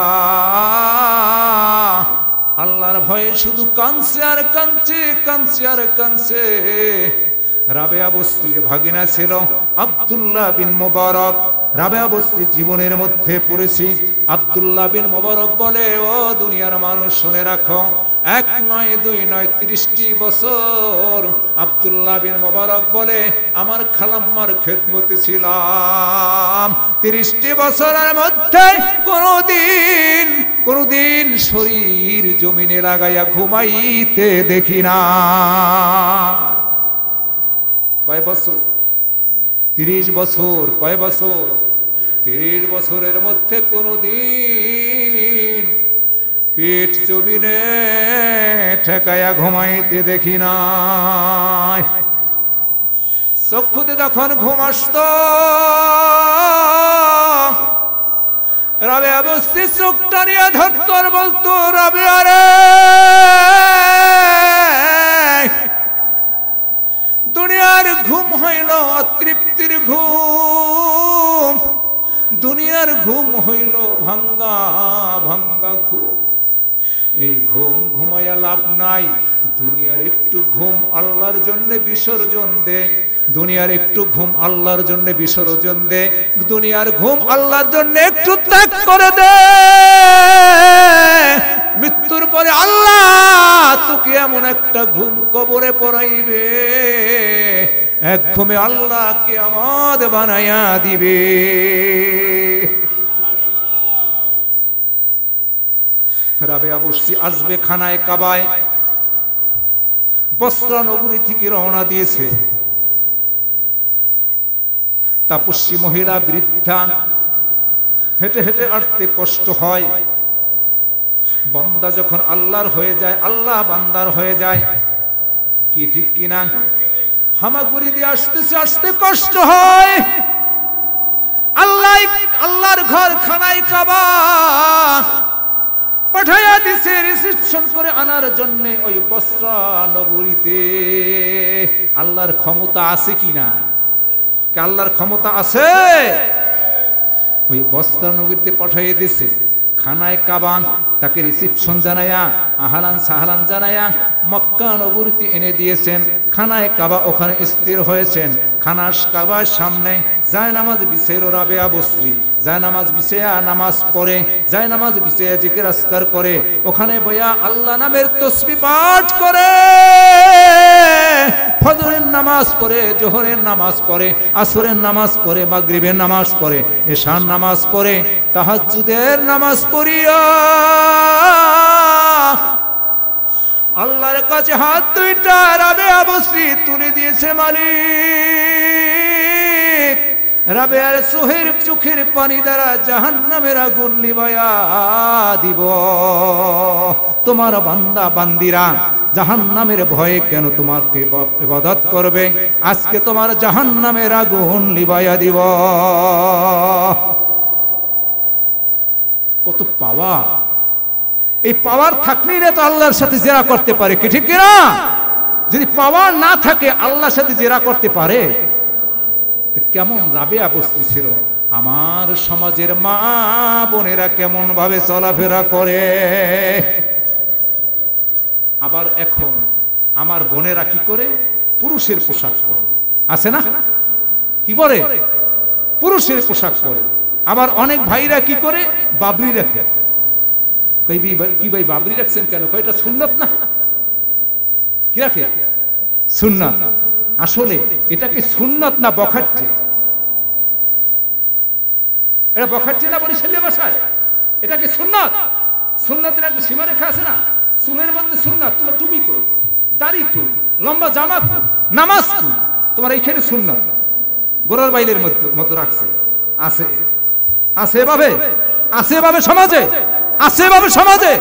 আল্লাহর ভয়ে শুধু কাঁদছে আর কাঁদছে, কাঁদছে আর কাঁদছে। রাবেয়া বস্তির ভাগিনা ছিল আব্দুল্লাহ বিন মুবারক। রাবেয়া বস্তির জীবনের মধ্যে পড়েছি। আব্দুল্লাহ বিন মুবারক বলে, ও দুনিয়ার মানুষ শুনে রাখো, 1 নয় 2 নয় 30টি বছর আব্দুল্লাহ বিন মুবারক বলে আমার খালাম্মার খেদমতে ছিলাম। 30টি বছরের মধ্যে কোনদিন শরীর জমিনে লাগাইয়া ঘুমাইতে দেখি না। কয় বছর? 30 বছর। কয় বছর? 30 বছরের মধ্যে কোনদিন পেট জমিনে ঠেকায়া ঘুমাইতে দেখি না। চক্ষুতে যখন ঘুম আসত, রাবেয়া বস্তি চোখ টানিয়া ধরত, বলতো, রাবেয়া রে, দুনিয়ার ঘুম হইল অতৃপ্তির ঘুম, দুনিয়ার ঘুম হইল ভাঙ্গা ভাঙ্গা ঘুম। এই ঘুম ঘুমাইয়া লাভ নাই। দুনিয়ার একটু ঘুম আল্লাহর জন্য বিসর্জন দে, দুনিয়ার একটু ঘুম আল্লাহর জন্য বিসর্জন দে, দুনিয়ার ঘুম আল্লাহর জন্য একটু ত্যাগ করে দে। মৃত্যুর পরে আল্লাহ তোকে এমন একটা ঘুম কবরে পড়াইবে, এক ঘুমে আল্লাহ কিয়ামত বানাইয়া দিবে। রাবেয়া বস্তি আসবে খানায় কাবায়। বসরা নগরী থেকে রওনা দিয়েছে। তাপস্বী মহিলা, বৃদ্ধা, হেঁটে হেঁটে আসতে কষ্ট হয়। বান্দা যখন আল্লাহর হয়ে যায়, আল্লাহ বান্দার হয়ে যায়, কি ঠিক কিনা? হামাগুড়ি দিয়ে আসতেছে, আসতে কষ্ট হয়। আল্লাহর ঘর খানায় কাবা পাঠাইয়া দিছে রিসিপশন করে আনার জন্য ওই বসরা নগরীতে। আল্লাহর ক্ষমতা আছে কিনা? আল্লাহর ক্ষমতা আছে। ওই বসরা নগরীতে পাঠাইয়া দিছে খানায় কাবা, তাকে রিসিপশন জানায়া আহলান সাহলান জানায়া মক্কা নগরীতে এনে দিয়েছেন। খানায় কাবা ওখানে স্থির হয়েছেন। খানার কাবার সামনে যায় নামাজ বিছাইল রাবেয়া বস্রি। যায় নামাজ বিছাইয়া নামাজ পড়ে, যায় নামাজ বিছাইয়া জিকির আজকার করে, ওখানে বইয়া আল্লাহ নামের তাসবিহ পাঠ করে। ফজরের নামাজ পড়ে, জোহরের নামাজ পড়ে, আসরের নামাজ পড়ে, মাগরিবের নামাজ পড়ে, এশার নামাজ পড়ে, তাহাজ্জুদের নামাজ পড়িয়া আল্লাহর কাছে হাত দুইটা রাবেয়া বস্রি তুলে দিয়েছে। মালিক, রাবেয়ার চোখের পানি দ্বারা জাহান্নামের আগুন নিভায়া দিব। তোমার বান্দা বান্দিরা জাহান্নামের ভয়ে কেন তোমাকে ইবাদত করবে? আজকে তোমার জাহান্নামের আগুন নিভায়া দিব। কত পাওয়ার! এই পাওয়ার থাকলেই না তো আল্লাহর সাথে জেরা করতে পারে, কি ঠিক কিনা? যদি পাওয়ার না থাকে আল্লাহর সাথে জেরা করতে পারে? কেমন রাবেয়া বসতেছিল, আমার সমাজের মা বোনেরা কেমন ভাবে চলাফেরা করে। আবার এখন আমার বোনেরা কি করে? পুরুষের পোশাক পরে, আছে না? কি বলে? পুরুষের পোশাক পরে। আবার অনেক ভাইরা কি করে? বাবরি রাখে। কি ভাই বাবরি রাখছেন কেন? এটা সুন্নাত না। কি রাখে? সুন্নাত। আসলে এটা কি সুন্নাত না বখাট্টি? এটা বখাট্টি না বরিশালের ভাষায়? এটা কি সুন্নাত? সুন্নাতের একটা সীমারেখা আছে না? চুলের মধ্যে সুন্নাত, তোমার টুপি করো, দাড়ি করো, লম্বা জামা করো, নামাজ করো, তোমার এইখানে সুন্নাত। গোড়ার বাইলের মতো রাখছে। আছে আছে এভাবে, আছে এভাবে সমাজে, আছে এভাবে সমাজে।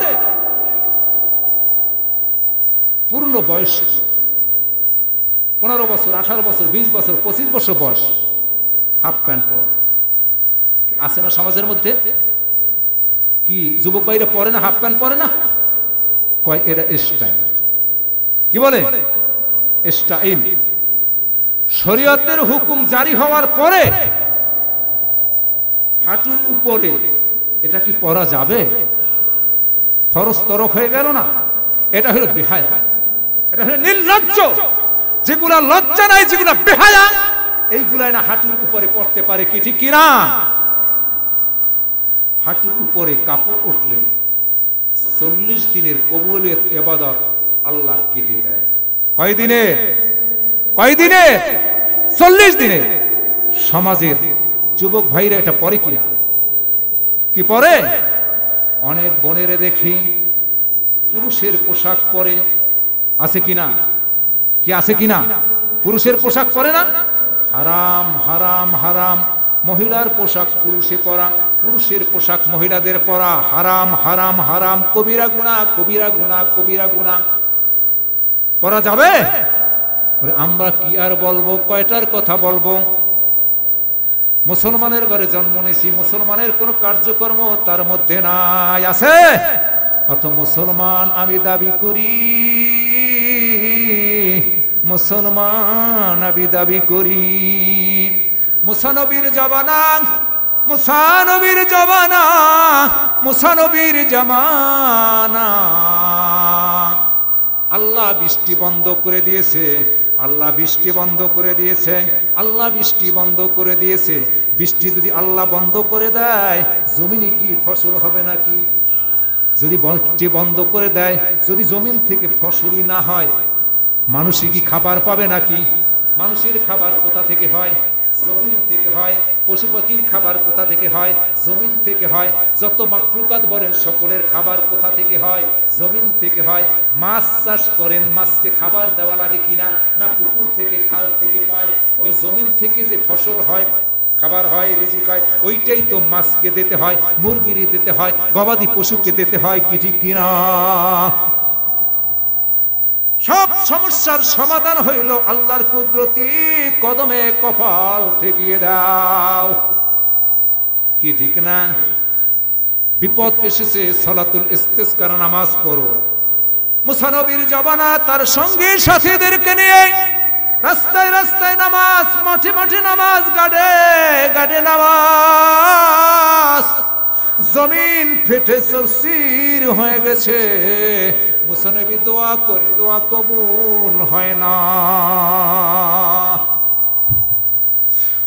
পূর্ণ বয়স 15 বছর, 18 বছর, 20 বছর, 25 বছর বয়স হাফ প্যান্ট পরে আছে না সমাজের মধ্যে? কি যুবক ভাইরা পরে না? হাফ প্যান্ট পরে না? কয় এরা স্টাইল। কি বলে? স্টাইল। শরীয়তের হুকুম জারি হওয়ার পরে হাঁটুর উপরে এটা কি পরা যাবে? ফরজ তরক হয়ে গেল না? এটা হলো বেহায়া, এটা হলো নির্লজ্জ। যেগুলা লজ্জা নাই, যেগুলা বেহায়া, এইগুলা না হাঁটুর উপরে পড়তে পারে, কি ঠিক কিনা? হাঁটুর উপরে কাপড় উঠলে 40 দিনের কবুলের ইবাদত আল্লাহ কেটে দেয়। কয় দিনে? 40 দিনে। সমাজের যুবক ভাইরা এটা পরে কিনা? কি পরে? অনেক বোনেরে দেখি পুরুষের পোশাক পরে, আছে কিনা? কি আছে কিনা? পুরুষের পোশাক পরে না? হারাম হারাম হারাম। মহিলার পোশাক পুরুষে পরা, পুরুষের পোশাক মহিলাদের পরা হারাম হারাম হারাম। কবিরা গুনাহ, কবিরা গুনাহ, কবিরা গুনাহ। পরা যাবে? আমরা কি আর বলবো? কয়টার কথা বলবো? মুসলমানের ঘরে জন্ম নিয়েছি, মুসলমানের কোন কার্যকর্ম তার মধ্যে নাই। আছে? অত মুসলমান আমি দাবি করি, মুসলমান আমি দাবি করি। মুসানবীর জমানা, মুসানবীর জমানা, মুসানবীর জমানা। আল্লাহ বৃষ্টি বন্ধ করে দিয়েছে, আল্লাহ বৃষ্টি বন্ধ করে দিয়েছে, আল্লাহ বৃষ্টি বন্ধ করে দিয়েছে। বৃষ্টি যদি আল্লাহ বন্ধ করে দেয়, জমিনে কি ফসল হবে নাকি? যদি বৃষ্টি বন্ধ করে দেয়, যদি জমিন থেকে ফসলই না হয়, মানুষই কি খাবার পাবে নাকি? মানুষের খাবার কোথা থেকে হয়? জমিন থেকে হয়। পশু পাখির খাবার কোথা থেকে হয়? জমিন থেকে হয়। যত মাখলুকাত বলেন সকলের খাবার কোথা থেকে হয়? জমিন থেকে হয়। মাছ চাষ করেন, মাছকে খাবার দেওয়া লাগে কিনা? না পুকুর থেকে, খাল থেকে পায়। ওই জমিন থেকে যে ফসল হয়, খাবার হয়, রিজিক হয়, ওইটাই তো মাছকে দিতে হয়, মুরগিরে দিতে হয়, গবাদি পশুকে দিতে হয়, কি ঠিক কিনা? সব সমস্যার সমাধান হইল আল্লাহর কুদরতি কদমে কপাল ঠেকিয়ে দাও, কি ঠিক না? বিপদ এসেছে, সালাতুল ইস্তিসকার নামাজ পড়ো। মুসা নবীর জমানা তার সঙ্গী সাথীদেরকে নিয়ে রাস্তায় রাস্তায় নামাজ, মাঠে মাঠে নামাজ, গাড়ে গাড়ে নামাজ। জমিন ফেটে চরচির হয়ে গেছে। মুসা নবী দোয়া করে, দোয়া কবুল হয় না।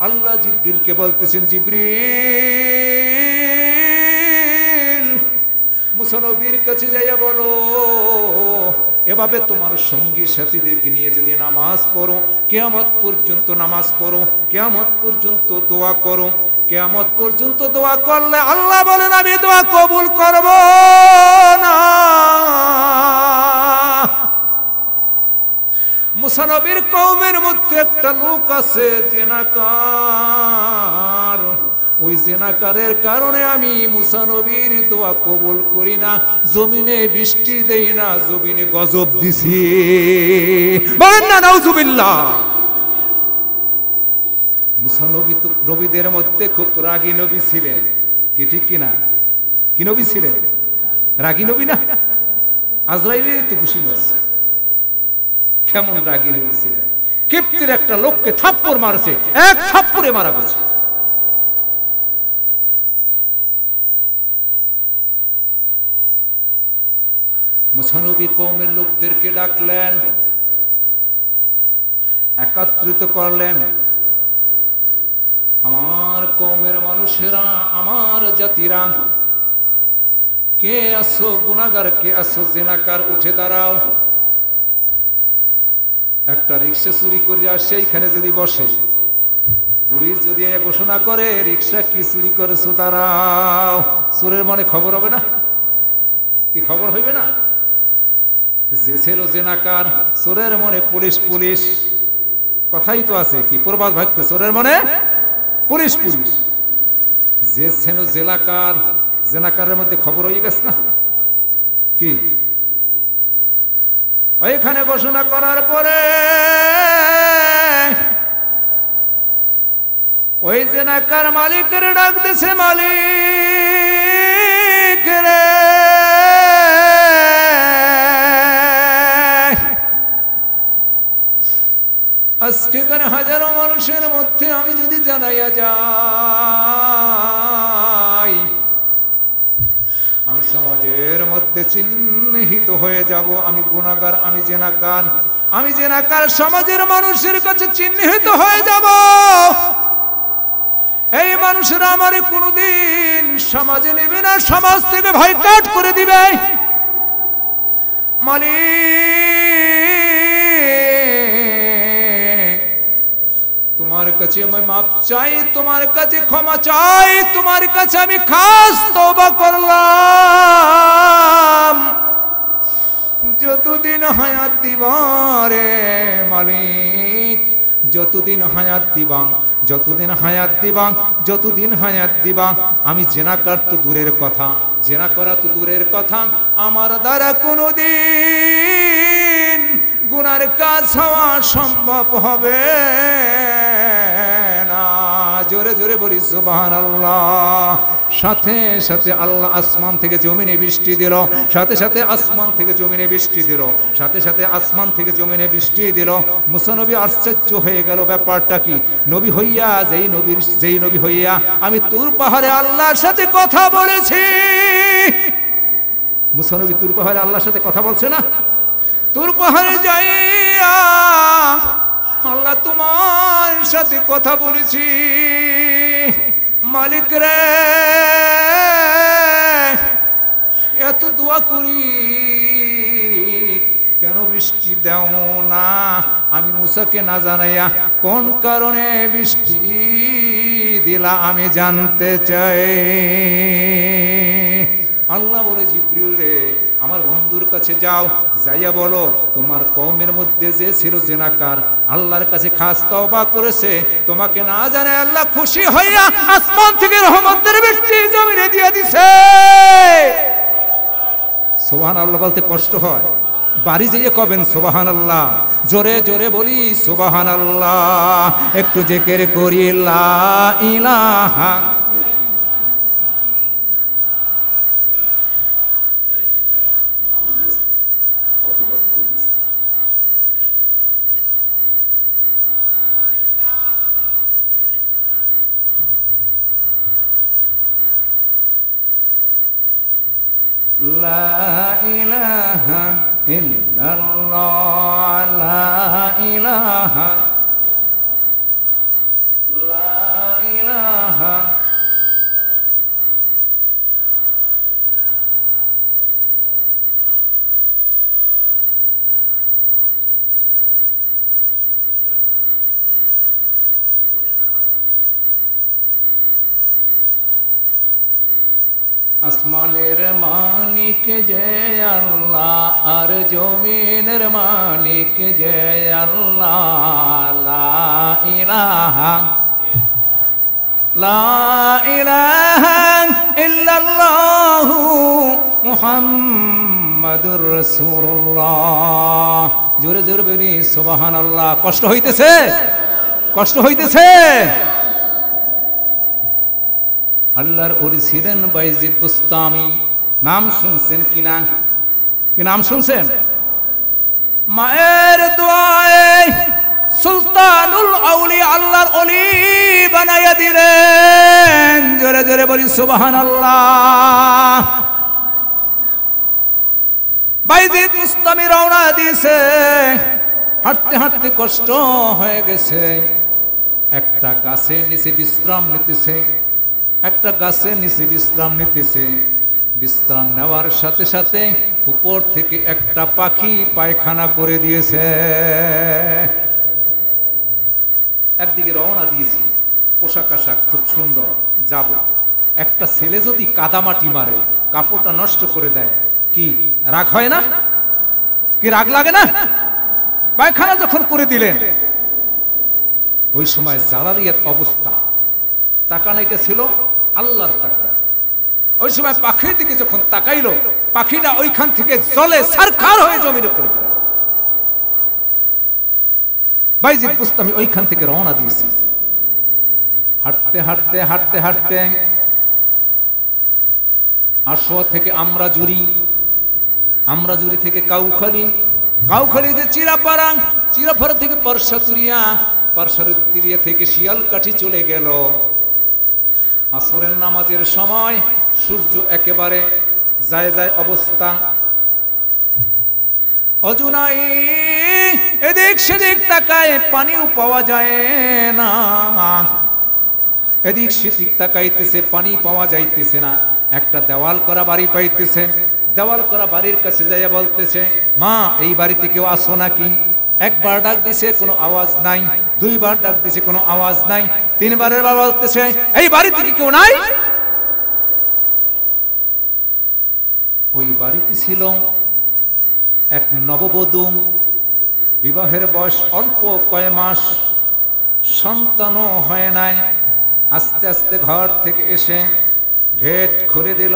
আল্লাহ জিবরিলকে বলতেছেন, জিবরিল মুসা নবীর কাছে যাইয়া বলো, এভাবে তোমার সঙ্গী সাথীদেরকে নিয়ে যদি নামাজ পড়ো, কিয়ামত পর্যন্ত নামাজ পড়ো, কিয়ামত পর্যন্ত দোয়া করো, কিয়ামত পর্যন্ত দোয়া করলে আল্লাহ বলেন আমি দোয়া কবুল করব না। মুসা নবীর কওমের মধ্যে একটা লোক আছে জেনাকার। ওই জেনাকারের কারণে আমি মুসা নবীর দোয়া কবুল করি না, জমিনে বৃষ্টি দেই না, জমিনে গজব দিছি। বলেন না নাউজুবিল্লাহ। মুসা নবী তো নবীদের মধ্যে খুব রাগী নবী ছিলেন, কি ঠিক কিনা? কি নবী ছিলেন? রাগী নবী না? আজরাইলের তো খুশি মারছে। কেমন রাগী নবী ছিলেন? কিপ্তির একটা লোককে থাপ্পড় মারছে, এক থাপ্পড়ে মারা গেছে। মুসা নবী কওমের লোকদেরকে ডাকলেন, একত্রিত করলেন। আমার কওমের মানুষেরা, আমার জাতিরা, কে আসো গুনাহগার, কে আসো জিনাকার, উঠে দাঁড়াও। একটা রিক্সা চুরি করে আসে, এইখানে যদি বসে, পুলিশ যদি ঘোষণা করে রিক্সা কি চুরি করেছো, দাঁড়াও, চোরের মনে খবর হবে না? কি খবর হইবে না? যে ছিল জেনাকার, চোরের মনে পুলিশ পুলিশ, কথাই তো আছে, কি প্রবাদ বাক্য, চোরের মনে পুলিশ পুলিশ। যে ছিল জেলাকার, জেনাকারের মধ্যে খবর হয়ে গেছে না? কি ওইখানে ঘোষণা করার পরে ওই জেনাকার মালিকের ডাক দিছে, মালিক রে, আজকেকার হাজারো মানুষের মধ্যে আমি যদি জানাইয়া যাই, আমি সমাজের মধ্যে চিহ্নিত হয়ে যাব, আমি গুনাহগার, আমি জেনাকার, আমি জেনাকার, সমাজের মানুষের কাছে চিহ্নিত হয়ে যাব। এই মানুষেরা আমারে কোনোদিন সমাজে নেবে না, সমাজ থেকে বয়কট করে দিবে। মালিক, তোমার কাছে আমি মাপ চাই, তোমার কাছে ক্ষমা চাই, তোমার কাছে আমি খাস তওবা করলাম। যতদিন হায়াত দিবা রে মালিক, যতদিন হায়াত দিবা, যতদিন হায়াত দিবা, যতদিন হায়াত দিবা, আমি জেনাকার তো দূরের কথা, জেনা করা তো দূরের কথা, আমার দ্বারা কোনোদিন গুনার কাজ হওয়া সম্ভব হবে না। জোরে জোরে বলি সুবহানাল্লাহ। সাথে সাথে আল্লাহ আসমান থেকে জমিনে বৃষ্টি দিল, সাথে সাথে আসমান থেকে জমিনে বৃষ্টি দিল, সাথে সাথে আসমান থেকে জমিনে বৃষ্টি দিল। মুসা নবী আশ্চর্য হয়ে গেল, ব্যাপারটা কি? নবী হইয়া, যেই নবী হইয়া আমি তুর পাহাড়ে আল্লাহর সাথে কথা বলেছি। মুসা নবী তুর পাহাড়ে আল্লাহর সাথে কথা বলছে না? তুর পাহাড়ে যাইয়া আল্লাহ তোমার সাথে কথা বলেছি। মালিক রে, এত দোয়া করি, কেন বৃষ্টি দাও না? আমি মুসাকে না জানাইয়া কোন কারণে বৃষ্টি দিলা আমি জানতে চাই। আল্লাহ বলে, জিবরিল রে, আমার বন্ধুর কাছে যাও, যাইয়া বলো তোমার কওমের মধ্যে যে ছিল জেনাকার, আল্লাহর কাছে খাস তওবা করেছে, তোমাকে না জানে আল্লাহ খুশি হইয়া আসমান থেকে রহমতের বৃষ্টি জমিনে দিয়ে দিছে। সুবহানাল্লাহ বলতে কষ্ট হয়, বাড়ি যেয়ে কবেন সুবহানাল্লাহ। জোরে জোরে বলি সুবহানাল্লাহ। একটু জিকির করি লা ইলাহা। লা ইলাহা ইল্লাল্লাহ, লা ইলাহা, লা ইলাহা। আসমানের মালিক যে আল্লাহ আর জমিনের মালিক যে আল্লাহ লা ইলাহা ইল্লাল্লাহু মুহাম্মাদুর রাসূলুল্লাহ। জোরে জোরে বলি সুবহানাল্লাহ। কষ্ট হইতেছে, কষ্ট হইতেছে। আল্লাহর ওলি ছিলেন বাইজিদ বুস্তামি। নাম শুনছেন কি না? কি নাম শুনছেন? মায়ের দোয়ায়ে সুলতানুল আউলিয়া আল্লাহর ওলি বানাইয়া দিলেন। জোরে জোরে বলি সুবহানাল্লাহ। বাইজিদ বুস্তামি রওনা দিয়েছে, হাঁটতে হাঁটতে কষ্ট হয়ে গেছে। একটা গাছের নিচে বিশ্রাম নিতেছে, একটা গাছের নিচে বিশ্রাম নিতেছে। বিশ্রাম নেওয়ার সাথে সাথে উপর থেকে একটা পাখি পায়খানা করে দিয়েছে। একদিকে রওনা দিয়েছি, পোশাক আশাক খুব সুন্দর, যাব। একটা ছেলে যদি কাদামাটি মারে, কাপড়টা নষ্ট করে দেয়, কি রাগ হয় না? কি রাগ লাগে না? পায়খানা যখন করে দিলেন, ওই সময় জালালিয়াত অবস্থা, তাকানাইটা ছিল আল্লাহর তাকা। ওই সময় পাখির দিকে যখন তাকাইলো, পাখিটা ওইখান থেকে জলে সারখার হয়ে জমিনে পড়ে গেল। বাইজিদ বুস্তামি ওইখান থেকে রওনা দিয়েছে। হাঁটতে হাঁটতে হাঁটতে হাঁটতে আশুয়া থেকে আমরাজুরি, আমরাজুরি থেকে কাউখালী, কাউখালী থেকে চিরাপাড়া, চিরাপাড়া থেকে পারসাতুরিয়া, পারসাতুরিয়া থেকে শিয়ালকাঠি চলে গেল। আসরের নামাজের সময় সূর্য একেবারে যায় যায় অবস্থা, অজু নাই, এদিক সেদিক তাকায় পানিও পাওয়া যায় না। এদিক সেদিক তাকাইতেছে, পানি পাওয়া যাইতেছে না। একটা দেওয়াল করা বাড়ি পাইতেছে, দেওয়াল করা বাড়ির কাছে যাইয়া বলতেছে, মা এই বাড়িতে কেউ আসো নাকি? একবার ডাক দিছে, কোনো আওয়াজ নাই। দুইবার ডাক দিছে, কোনো আওয়াজ নাই। তিনবারের বার বলতেছে, এই বাড়িতে কি কেউ নাই? ওই বাড়িতে ছিল এক নববধূ, বিবাহের বয়স অল্প কয় মাস, সন্তানও হয় নাই। আস্তে আস্তে ঘর থেকে এসে গেট খুলে দিল।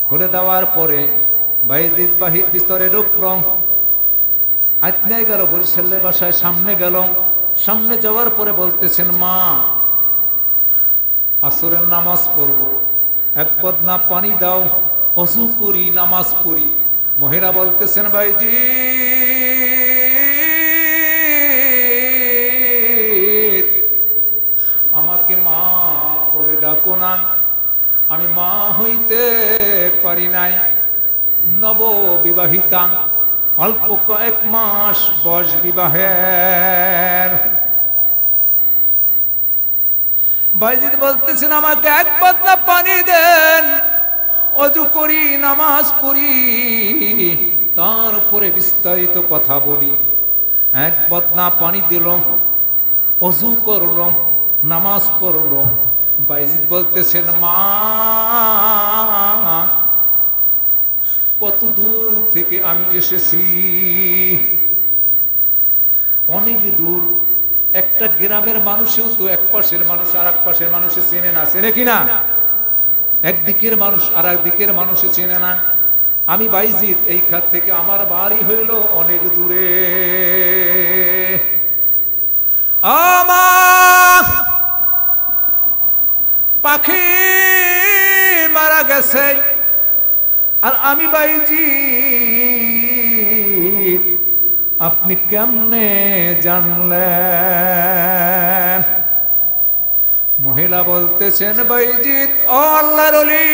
খুলে দেওয়ার পরে বাইজিদ বাহির ভিতরে ঢুকল। আত্মীয় গেল বরিশালের বাসায়, সামনে গেল। সামনে যাওয়ার পরে বলতেছেন, মা আসরের নামাজ পড়ব, এক বদনা পানি দাও, অজু করি, নামাজ পড়ি। মহিলা বলতেছেন, বাইজিদ আমাকে মা বলে ডাকো না, আমি মা হইতে পারি নাই, নব বিবাহিতা, অল্প কয়েক মাস বয়স বিবাহের। বাইজিদ বলতেছেন, আমাকে এক বদনা পানি দেন, অজু করি, নামাজ পড়ি, তারপরে বিস্তারিত কথা বলি। এক বদনা পানি দিল, অজু করল, নামাজ পড়ল। বাইজিদ বলতেছেন, মা কত দূর থেকে আমি এসেছি, অনেক দূর। একটা গ্রামের মানুষেও তো এক পাশের মানুষ আর এক পাশের মানুষে চেনে না, চেনে কিনা? একদিকের মানুষ আর একদিকের মানুষে চেনে না। আমি বাইজিদ এই খাত থেকে আমার বাড়ি হইল অনেক দূরে। আমার পাখি মারা গেছে, আর আমি বাইজিদ, আপনি কেমনে জানলেন? মহিলা বলতেছেন, বাইজিদ ও আল্লাহর ওলি,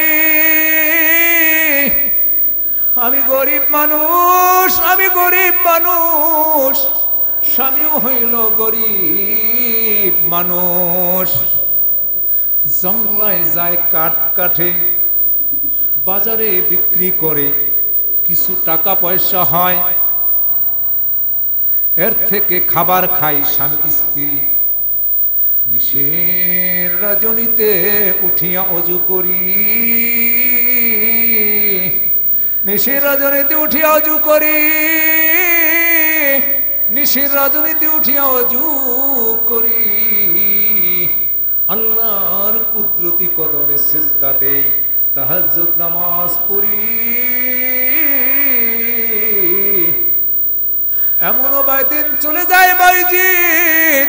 আমি গরিব মানুষ, আমি গরিব মানুষ, স্বামীও হইল গরিব মানুষ। জঙ্গলায় যায় কাঠ কাঠে, বাজারে বিক্রি করে, কিছু টাকা পয়সা হয়, এর থেকে খাবার খাই স্বামী স্ত্রী। নিশির রজনীতে উঠিয়া অজু করি, নিশির রজনীতে উঠিয়া অজু করি, নিশির রজনীতে উঠিয়া অজু করি, আল্লাহর কুদরতি কদমে সিজদা দেই, তাহাজ্জুদ নামাজ পড়ি। এমনও দিন চলে যায় বাইজিৎ,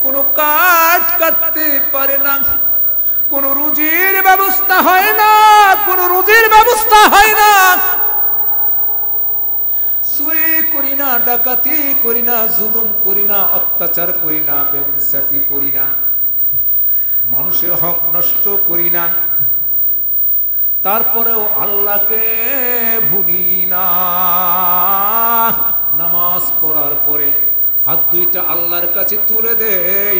কোনো কাঠ কাটতে পারে না, কোন রুজির ব্যবস্থা হয় না, কোন রুজির ব্যবস্থা হয় না। চুরি করি না, ডাকাতি করি না, জুলুম করি না, অত্যাচার করি না, বেইনসাফি করি না, মানুষের হক নষ্ট করি না, তারপরেও আল্লাহকে ভুলি না। নামাজ পড়ার পরে হাত দুইটা আল্লাহর কাছে তুলে দেই,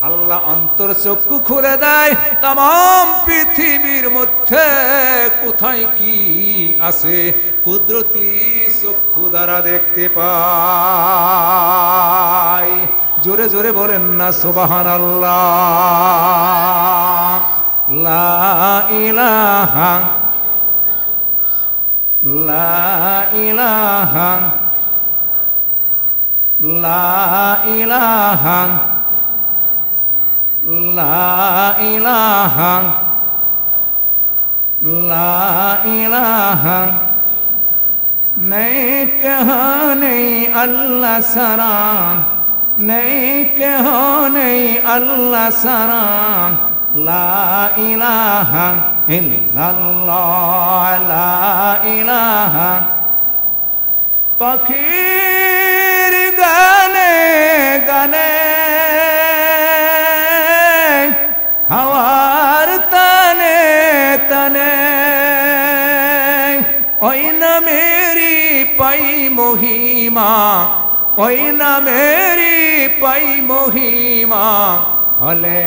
আল্লাহ অন্তর চক্ষু খুলে দেয়, তাম পৃথিবীর মধ্যে কোথায় কি আছে কুদরতি চক্ষু দ্বারা দেখতে পাই। জোরে জোরে বলেন না সুবহানাল্লাহ। লা ইলাহা লা ইলাহা লা ইলাহা লা ইলাহা লা ইলাহা নেই কহা নেই আল্লাহ সারা, নেই কহা নেই আল্লাহ সারা, লা ইলাহা ইল্লাল্লাহ, লা ইলাহা। পাখির গানে গানে, হাওয়ার তানে তানে, ওই নামেরি পাই মহিমা, ওই নামেরি পাই মহিমা, হলে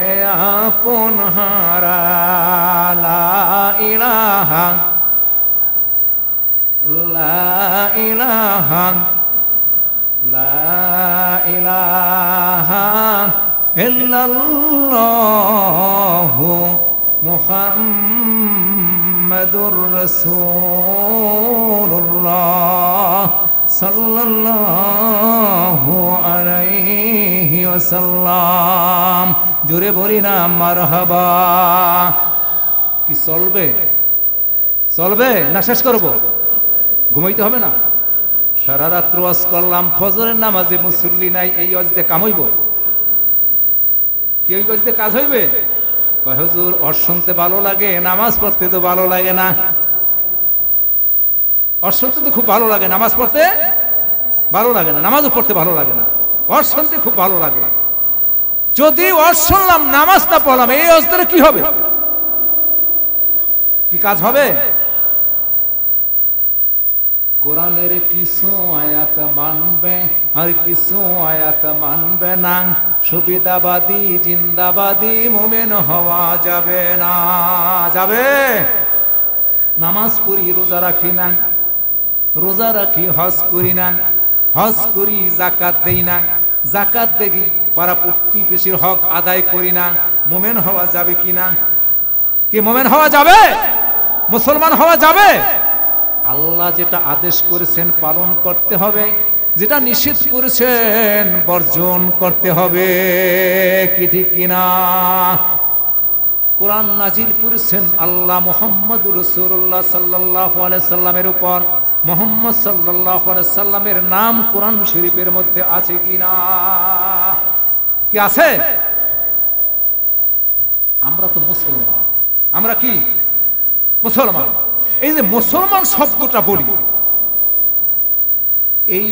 আপন হারা। লা ইলাহা লা ইলাহা লা ইলাহা ইল্লাল্লাহু মুহাম্মাদুর রাসূলুল্লাহ সাল্লাল্লাহু আলাইহি ওয়াসাল্লাম। জোরে বলি না মারহাবা। কি চলবে? চলবে না শেষ করব? ঘুমাইতে হবে না? সারা রাত ওয়াজ করলাম, ফজরের নামাজে মুসল্লি নাই, এই ওয়াজতে কাম হইব? কি ওই ওয়াজতে কাজ হইবে? কয় হুজুর ওয়াজ শুনতে ভালো লাগে, নামাজ পড়তে তো ভালো লাগে না। ওয়াজ শুনতে তো খুব ভালো লাগে, নামাজ পড়তে ভালো লাগে না, নামাজও পড়তে ভালো লাগে না, ওয়াজ শুনতে খুব ভালো লাগে। যদি ওয়াজ শুনলাম নামাজ না পড়লাম, এই ওয়াজ দ্বারা কি হবে? কি কাজ হবে? কোরআনের কিছু আয়াত মানবে আর কিছু আয়াত মানবে না, সুবিধাবাদী জিন্দাবাদী মুমিন হওয়া যাবে না। যাবে? নামাজ পড়ি রোজা রাখি না, রোজা রাখি হজ করি না, হজ করি যাকাত দেই না, যাকাত দেখি পাড়া প্রতিবেশীর হক আদায় করি না, মুমিন হওয়া যাবে কিনা? কি মুমিন হওয়া যাবে? মুসলমান হওয়া যাবে? আল্লাহ যেটা আদেশ করেছেন পালন করতে হবে, যেটা নিষেধ করেছেন বর্জন করতে হবে। কি ঠিক কিনা? কোরআন নাজিল করেছেন আল্লাহ মুহাম্মদুর রাসূলুল্লাহ সাল্লাল্লাহু আলাইহি সাল্লামের উপর। মুহাম্মদ সাল্লাল্লাহু আলাইহি সাল্লামের নাম কোরআন শরীফের মধ্যে আছে কিনা? কি আছে? আমরা তো মুসলমান। আমরা কি মুসলমান? এই যে মুসলমান শব্দটা বলি, এই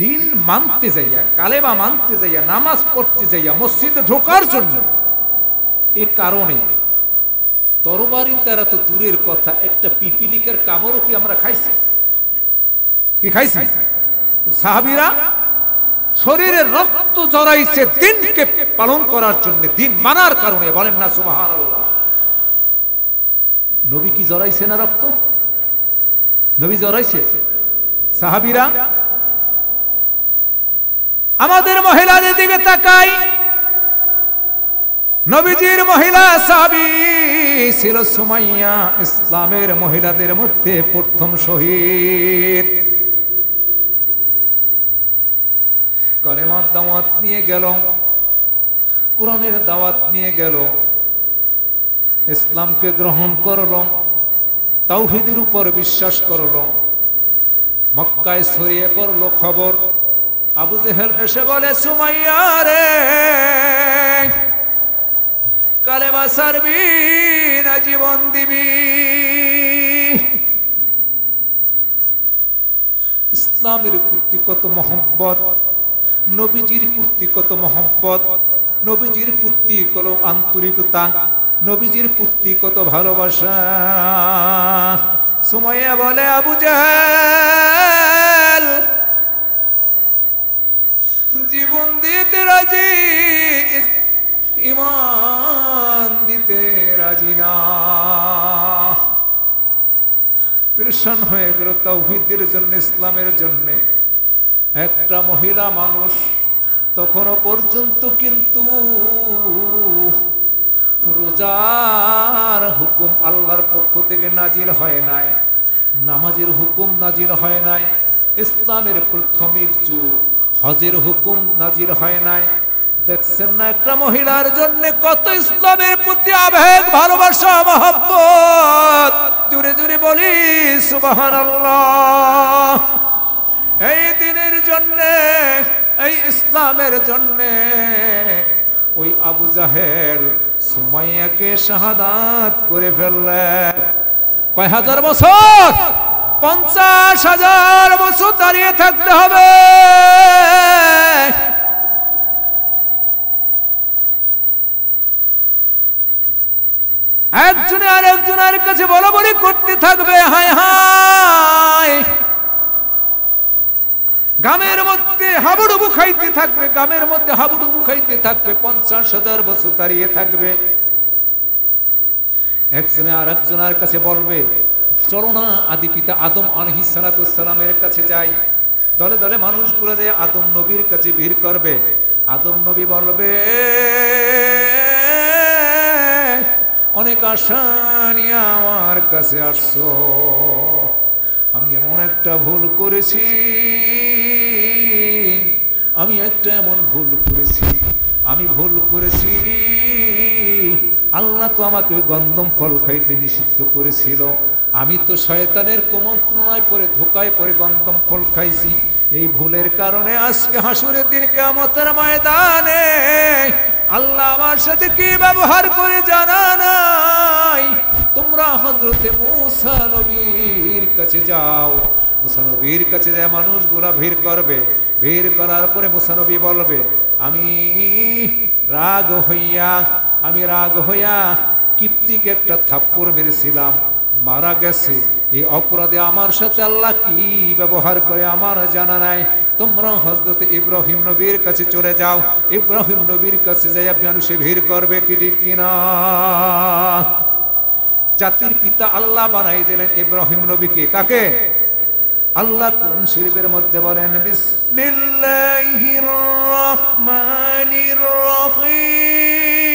দিন মানতে যাইয়া, কালেমা মানতে যাইয়া, নামাজ পড়তে যাইয়া, মসজিদে ঢোকার জন্য, এ কারণে তরবারির দ্বারা তো দূরের কথা, একটা পিপিলিকার কামড়ও কি আমরা খাইছি? কি খাইছি? সাহাবীরা শরীরের রক্ত জড়াইছে দিনকে পালন করার জন্য, দিন মানার কারণে। বলেন না সুবহানাল্লাহ। নবী কি জড়াইছে না রক্ত? নবী জড়াইছে। সাহাবীরা, আমাদের মহিলাদের দিকে তাকাই, নবীজির মহিলা সাহাবী ছিল সুমাইয়া, ইসলামের মহিলাদের মধ্যে প্রথম শহীদ। কালেমার দাওয়াত নিয়ে গেল, কোরআনের দাওয়াত নিয়ে গেল, ইসলামকে গ্রহণ করল, তাওহীদের উপর বিশ্বাস করল। মক্কায় ছড়িয়ে পড়ল খবর, আবু জেহেল এসে বলে, সুমাইয়া রে, কালেমা ছাড়বি না জীবন দিবি? ইসলামের প্রতি কত মহব্বত, নবীজির প্রতি কত মহব্বত, নবীজির প্রতি কত আন্তরিকতা, নবীজির প্রতি কত ভালোবাসা। সুমাইয়া বলে, আবু জেহেল জীবন দিতে রাজি, ঈমান দিতে রাজি না। পেরেশান হয়ে গেল তাওহীদের জন্য, ইসলামের জন্য। একটা মহিলা মানুষ, তখনও পর্যন্ত কিন্তু রোজার হুকুম আল্লাহর পক্ষ থেকে নাজিল হয় নাই, নামাজের হুকুম নাজিল হয় নাই, ইসলামের প্রাথমিক যুগ হজের হুকুম নাজিল হয় নাই। দেখছেন না একটা মহিলার জন্য কত ইসলামের প্রতি আবেগ, ভালোবাসা, মহব্বত। জুড়ে জুড়ে বলি সুবহানাল্লাহ। এই দিনের জন্য, এই ইসলামের জন্য ওই আবু জাহেল সুমাইয়াকে শাহাদাত করে ফেললেন। কয় হাজার বছর? 50,000 বছর দাঁড়িয়ে থাকতে হবে। একজনে আর একজনের কাছে বলাবলি করতে থাকবে, হায় হায়। গ্রামের মধ্যে হাবুডুবু খাইতে থাকবে, গ্রামের মধ্যে হাবুডুবু খাইতে থাকবে, 50,000 বছর দাঁড়িয়ে থাকবে। একজনে আর একজনের কাছে বলবে, চলো না আদি পিতা আদম আলাইহিস সালাতুস সালামের কাছে যাই। দলে দলে মানুষগুলো যে আদম নবীর কাছে ভিড় করবে। আদম নবী বলবে, অনেক আশা নিয়ে আমার কাছে আসছো, আমি এমন একটা ভুল করেছি, আমি একটা এমন ভুল করেছি, আমি ভুল করেছি। আল্লাহ তো আমাকে গন্ধম ফল খাইতে নিষিদ্ধ করেছিল, আমি তো শয়তানের কুমন্ত্রণায় পড়ে, ধোকায় পড়ে গন্ধম ফল খাইছি। এই ভুলের কারণে আজকে হাসুরের দিন কিয়ামতের ময়দানে আল্লাহ আমার সাথে কি ব্যবহার করে জানা নাই। তোমরা হযরতে মূসা নবীর কাছে যাও। মূসা নবীর কাছে যায় মানুষগুলা ভিড় করবে। ভিড় করার পরে মূসা নবী বলবে, আমি রাগ হইয়া কিপ্তিকে একটা থাপ্পড় মেরেছিলাম, মারা গেছে। এই অপরাধে আমার সাথে আল্লাহ কি ব্যবহার করে আমার জানা নাই। তোমরা হযরতে ইব্রাহিম নবীর কাছে চলে যাও। ইব্রাহিম নবীর কাছে যাই মানুষে ভিড় করবে, কি ঠিক কিনা? জাতির পিতা আল্লাহ বানাই দিলেন ইব্রাহিম নবীকে। কাকে? আল্লাহ কোরআন শরীফের মধ্যে বলেন, বিসমিল্লাহির রহমানির রহিম,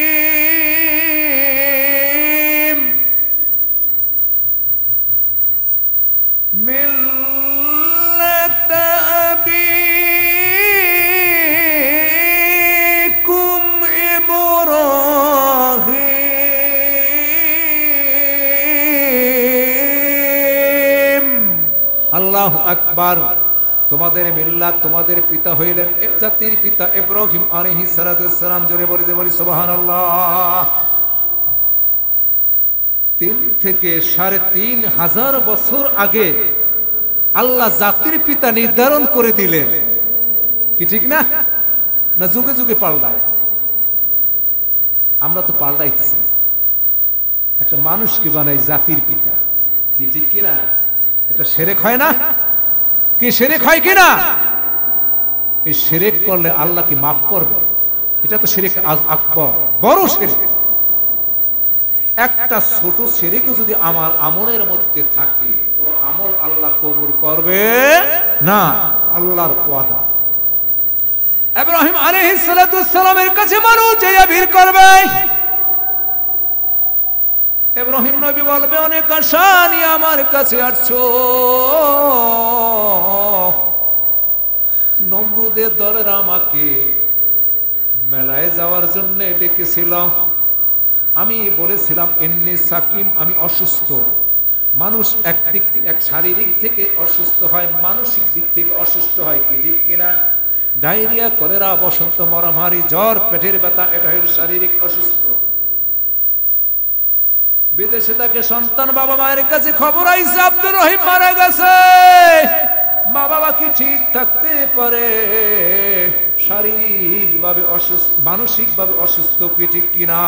মিল্লাতা আবিকুম ইব্রাহিম। আল্লাহু আকবার। তোমাদের মিল্লাত, তোমাদের পিতা হইলেন জাতির পিতা ইব্রাহিম আলাইহিস সালাতুস সালাম। জোরে বলি সুবহানাল্লাহ। 3 থেকে 3,500 বছর আগে আল্লাহ জাতির পিতা নির্ধারণ করে দিলেন, কি ঠিক না? না যুগে যুগে পাল্টায়? আমরা তো পাল্টাইতেছি। একটা মানুষকে বানাই জাতির পিতা, কি ঠিক কিনা? এটা শিরক হয় না? কি শিরক হয় কিনা? এই শিরক করলে আল্লাহ কি মাফ করবে? এটা তো শিরক আকবার, বড় শিরক। একটা ছোট শিরক যদি আমার আমলের মধ্যে থাকে, পুরো আমল আল্লাহ কবুল করবে না, আল্লাহর ওয়াদা। ইব্রাহিম আলাইহিস সালাতুস সালামের কাছে মানুষ যাইয়া ভিড় করবে। ইব্রাহিম নবী বলবে, অনেক আশা নিয়ে আমার কাছে আসছো। নমরুদের দলেরা আমাকে মেলায় যাওয়ার জন্য ডেকেছিলাম। আমি বলেছিলাম ইন্নী সাকিম, আমি অসুস্থ। মানুষ এক শারীরিক থেকে অসুস্থ হয়, মানসিক দিক থেকে অসুস্থ হয়, কি ঠিক কিনা? ডায়রিয়া, কলেরা, বসন্ত, মরামারি, জ্বর, পেটের ব্যথা, এটা হল শারীরিক অসুস্থ। বিদেশে তাকে সন্তান বাবা মায়ের কাছে খবর আইছে আব্দুর রহিম মারা গেছে। মা বাবা কি ঠিক থাকতে পারে? শারীরিক ভাবে অসুস্থ, মানসিক ভাবে অসুস্থ, কি ঠিক কিনা?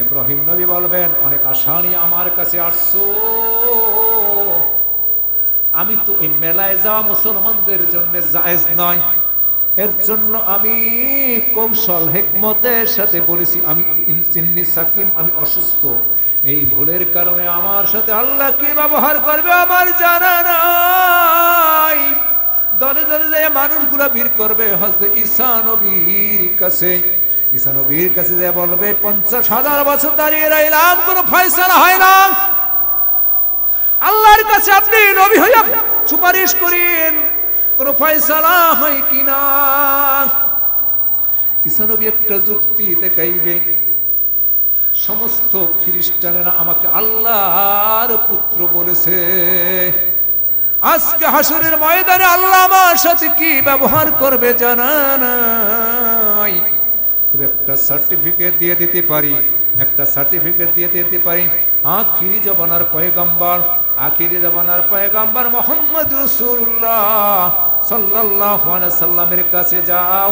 ইব্রাহিম নবী বলবেন, অনেক আশা নিয়ে আমার কাছে আসছো। আমি তো ওই মেলায় যাওয়া মুসলমানদের জন্য জায়েজ নয়, এর জন্য আমি কৌশল হিকমতের সাথে বলেছি আমি ইন্নী সাকিম, আমি অসুস্থ। এই ভুলের কারণে আমার সাথে আল্লাহ কি ব্যবহার করবে আমার জানা নাই। দলে দলে যে মানুষগুলা ভিড় করবে হযরত ঈসা নবীর কাছে। ঈসা নবীর কাছে যে বলবে, 50,000 বছর দাঁড়িয়ে রইলাম, কোনো ফয়সালা হয় না। আল্লাহর কাছে আপনি নবী হইয়া সুপারিশ করেন, কোনো ফয়সালা হয় কিনা। ঈসা নবী একটা যুক্তি দেখাইবে, সমস্ত খ্রিস্টানেরা আমাকে আল্লাহর পুত্র বলেছে, আজকে হাসরের ময়দানে আল্লাহ আমার সাথে কি ব্যবহার করবে জানা নাই। তবে একটা সার্টিফিকেট দিয়ে দিতে পারি, একটা সার্টিফিকেট দিয়ে দিতে পারি। আখিরি জমানার পয়গম্বর মুহাম্মদ রাসূলুল্লাহ সাল্লাল্লাহু আলাইহি সাল্লামের কাছে যাও।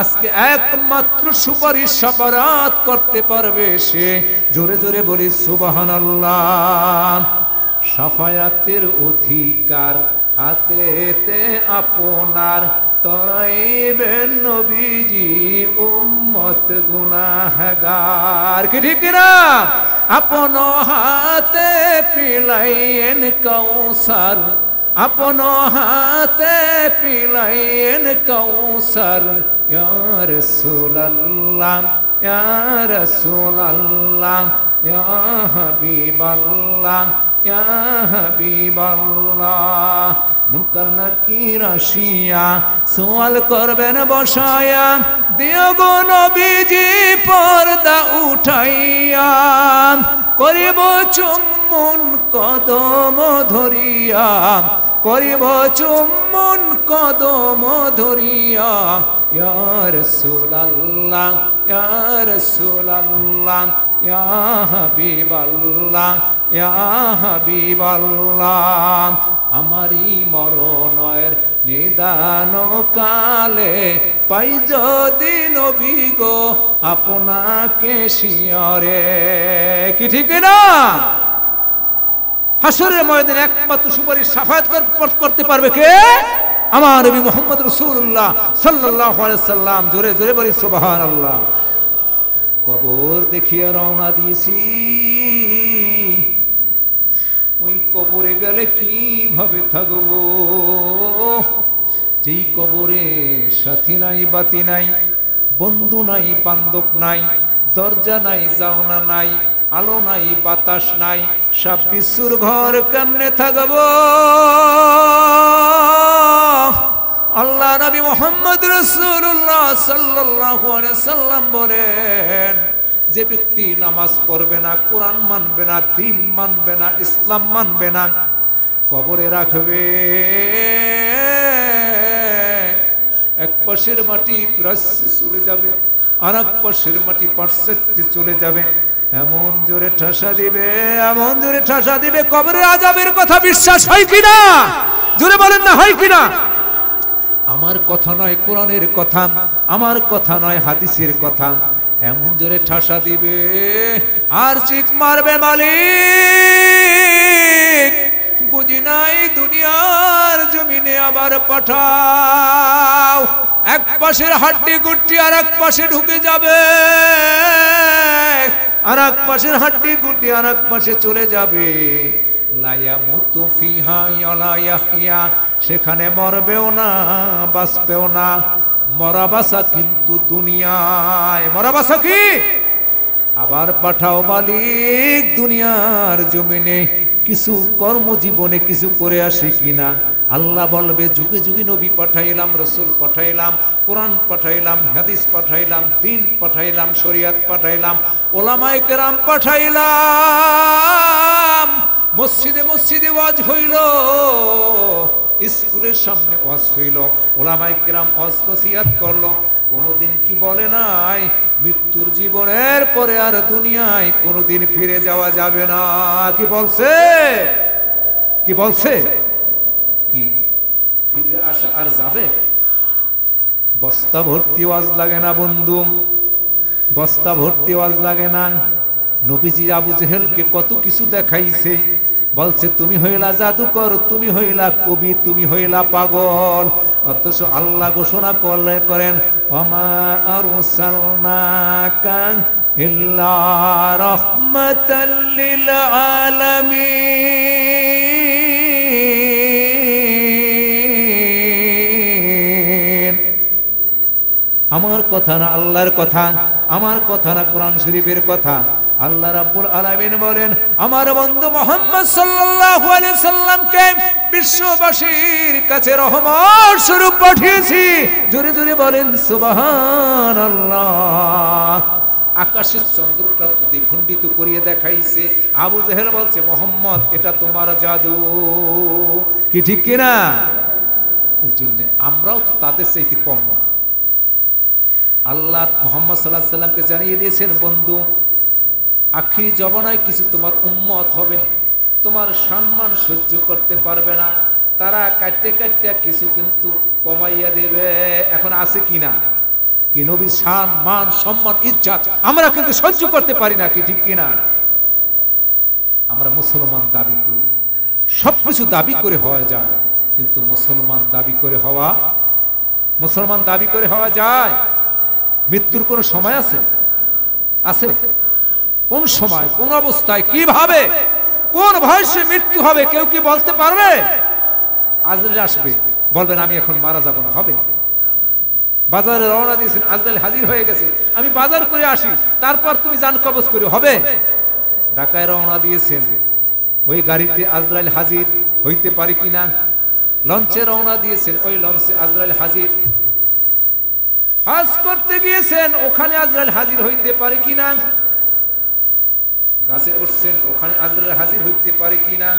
আজকে একমাত্র সুপারিশ সাফারাত করতে পারবে সে। জোরে জোরে বলি সুবহানাল্লাহ। সাফায়াতের অধিকার হাতেতে আপনার, তরাইবেন নবীজি উম্মত গুনাহগার, কি ঠিক না? আপন হাতে পিলাইয়েন কাউসার, আপন হাতে পিলাইয়েন কাউসার। ইয়া রাসূলুল্লাহ, ইয়া রাসূলুল্লাহ, ইয়া হাবিবাল্লাহ, ইয়া হাবিবাল্লাহ। মুনকার নাকির আসিয়া সওয়াল করবেন বসায়া, দিও গো নবীজি পর্দা উঠাইয়া। করিব চুম্বন কদম ধরিয়া, করিব চুম্বন কদম ধরিয়া। ইয়া রাসূলুল্লাহ, ইয়া রাসূলুল্লাহ, ইয়া হাবিবাল্লাহ, ইয়া হাবিবাল্লাহ। আমারি মরণের নিদান কালে পাই যদি নবী গো আপনাকে শিয়রে, কি ঠিক না? হাসরের ময়দানে একমাত্র সুপারিশ সাফায়াত করতে পারবে কে? আমার নবী মুহাম্মদ রাসূলুল্লাহ সাল্লাল্লাহু আলাইহি সাল্লাম। জোরে জোরে বলি সুবহানাল্লাহ। কবর দেখিয়া রওনা দিয়েছি, ওই কবরে গেলে কিভাবে থাকবো? যেই কবরে সাথী নাই, বাতি নাই, বন্ধু নাই, বান্ধব নাই, দরজা নাই, জানলা নাই, আলো নাই, বাতাস নাই, সব বিশুর ঘর কেমনে থাকবো? আল্লাহ নবী মুহাম্মদ রাসূলুল্লাহ সাল্লাল্লাহু আলাইহি সাল্লাম বলেন, যে ব্যক্তি নামাজ পড়বে না, কোরআন মানবে না, দ্বীন মানবে না, ইসলাম মানবে না, কবরে রাখবে এক পাশের মাটি প্রাচ্যে চলে যাবে, আর এক পাশের মাটি পাশ্চাত্যে চলে যাবে। এমন জোরে ঠাসা দিবে, এমন জোরে ঠাসা দিবে, কবরের আযাবের কথা বিশ্বাস হয় কিনা? জোরে বলেন না, হয় কিনা? আমার কথা নয়, কোরআনের কথা, আমার কথা নয়, হাদিসের কথা। এমন জোরে ঠাসা দিবে আর চিৎ মারবে, মালিক বুঝি নাই দুনিয়ার জমিনে আবার পাঠাও। এক পাশের হাড্ডি গুট্টি আর এক পাশে ঢুকে যাবে, আর এক পাশের হাড্ডি গুট্টি আর এক পাশে চলে যাবে। লা ইয়ামুতু ফিহা ওয়ালা ইয়াহইয়া, সেখানে মরবেও না, বাঁচবেও না। মরা বাসা কিন্তু দুনিয়ায়, মরা বাসা কি? আবার পাঠাও মালিক দুনিয়ার জমিনে কিছু কর্মজীবনে কিছু করে আসে কিনা। আল্লাহ বলবে যুগে যুগে নবী পাঠাইলাম, রসুল পাঠাইলাম, কোরআন পাঠাইলাম, হাদিস পাঠাইলাম, দ্বীন পাঠাইলাম, শরিয়াত পাঠাইলাম, ওলামায়ে কেরাম পাঠাইলাম। মসজিদে মসজিদে ওয়াজ হইল, স্কুলের সামনে ওয়াজ হইল, ওলামায়ে কেরাম ওয়াজ নসিহত করলো। কোনদিন কি বলে নাই মৃত্যুর জীবনের পরে আর দুনিয়ায় কোনদিন ফিরে যাওয়া যাবে না? কি বলছে? কি বলছে? কি ফিরে আসা আর যাবে? বস্তা ভর্তি ওয়াজ লাগে না বন্ধু, বস্তা ভর্তি ওয়াজ লাগে না। নবীজি আবু জেহেলকে কত কিছু দেখাইছে, বলছে তুমি হইলা জাদুকর, তুমি হইলা কবি, তুমি হইলা পাগল। অথচ আল্লাহ ঘোষণা করেন ওমা আরসালনাকা ইল্লা রাহমাতাল লিল আলামিন। আমার কথা না আল্লাহর কথা, আমার কথা না কোরআন শরীফের কথা। আল্লাহ রাব্বুল আলামিন বলেন আমার বন্ধু মুহাম্মদ সাল্লাল্লাহু আলাইহি সাল্লামকে বিশ্ববাসীর কাছে রহমত স্বরূপ পাঠিয়েছি। জোরে জোরে বলেন সুবহানাল্লাহ। আকাশের চন্দ্রটাও তো দ্বিখণ্ডিত করিয়ে দেখাইছে। আবু জেহেল বলছে মুহাম্মদ এটা তোমার জাদু, কি ঠিক কিনা? এর জন্য আমরাও তো তাদের চাইতে কম না। আল্লাহ মুহাম্মদ সাল্লাল্লাহু আলাইহি সাল্লামকে জানিয়ে দিয়েছেন বন্ধু আখিরি জমানায় কিছু তোমার উম্মত হবে, তোমার সম্মান সহ্য করতে পারবে না, তারা কাটতে কাটতে কিছু কিন্তু কমাইয়া দেবে। এখন আছে কিনা? কি নবীর শান মান সম্মান ইজ্জত আমরা কিন্তু সহ্য করতে পারি না, কি ঠিক কিনা? আমরা মুসলমান দাবি করি, সবকিছু দাবি করে হওয়া যায়, কিন্তু মুসলমান দাবি করে হওয়া, মুসলমান দাবি করে হওয়া যায়? মৃত্যুর কোন সময় আছে? আছে? কোন সময়, কোন অবস্থায়, কিভাবে, কোন বয়সে মৃত্যু হবে কেউ কি বলতে পারবে? আজরাইল আসবে, বলবেন আমি এখন মারা যাব না, হবে? বাজারে রওনা দিয়েছেন, আজরাইল হাজির হয়ে গেছে, আমি বাজার করে আসি তারপর তুমি জান কবজ করে, হবে? ঢাকায় রওনা দিয়েছেন, ওই গাড়িতে আজরাইল হাজির হইতে পারে কিনা? লঞ্চে রওনা দিয়েছেন, ওই লঞ্চে আজরাইল হাজির। হজ করতে গিয়েছেন, ওখানে আজরাইল হাজির হইতে পারে কিনা? গাছে উঠছেন, ওখানে আজরাইল হাজির হইতে পারে কিনা?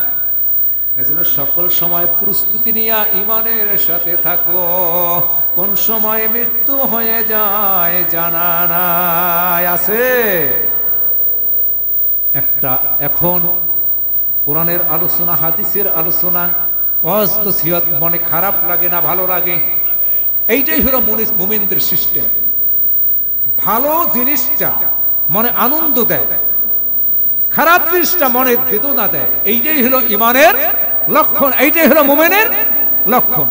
এজন্য সকল সময় প্রস্তুতি নিয়ে ঈমানের সাথে থাকো। কোন সময় মৃত্যু হয়ে যায় জানা নাই। আছে একটা এখন কোরআনের আলোচনা, হাদিসের আলোচনা, ওয়াজ নসিহত মনে খারাপ লাগে না, ভালো লাগে। এইটাই হলো মুমিনদের সিস্টেম। ভালো জিনিসটা মনে আনন্দ দেয়, খারাপ জিনিসটা মনে বেদনা দেয়। এইটাই হলো ঈমানের লক্ষণ, এইটাই হলো মুমিনের লক্ষণ।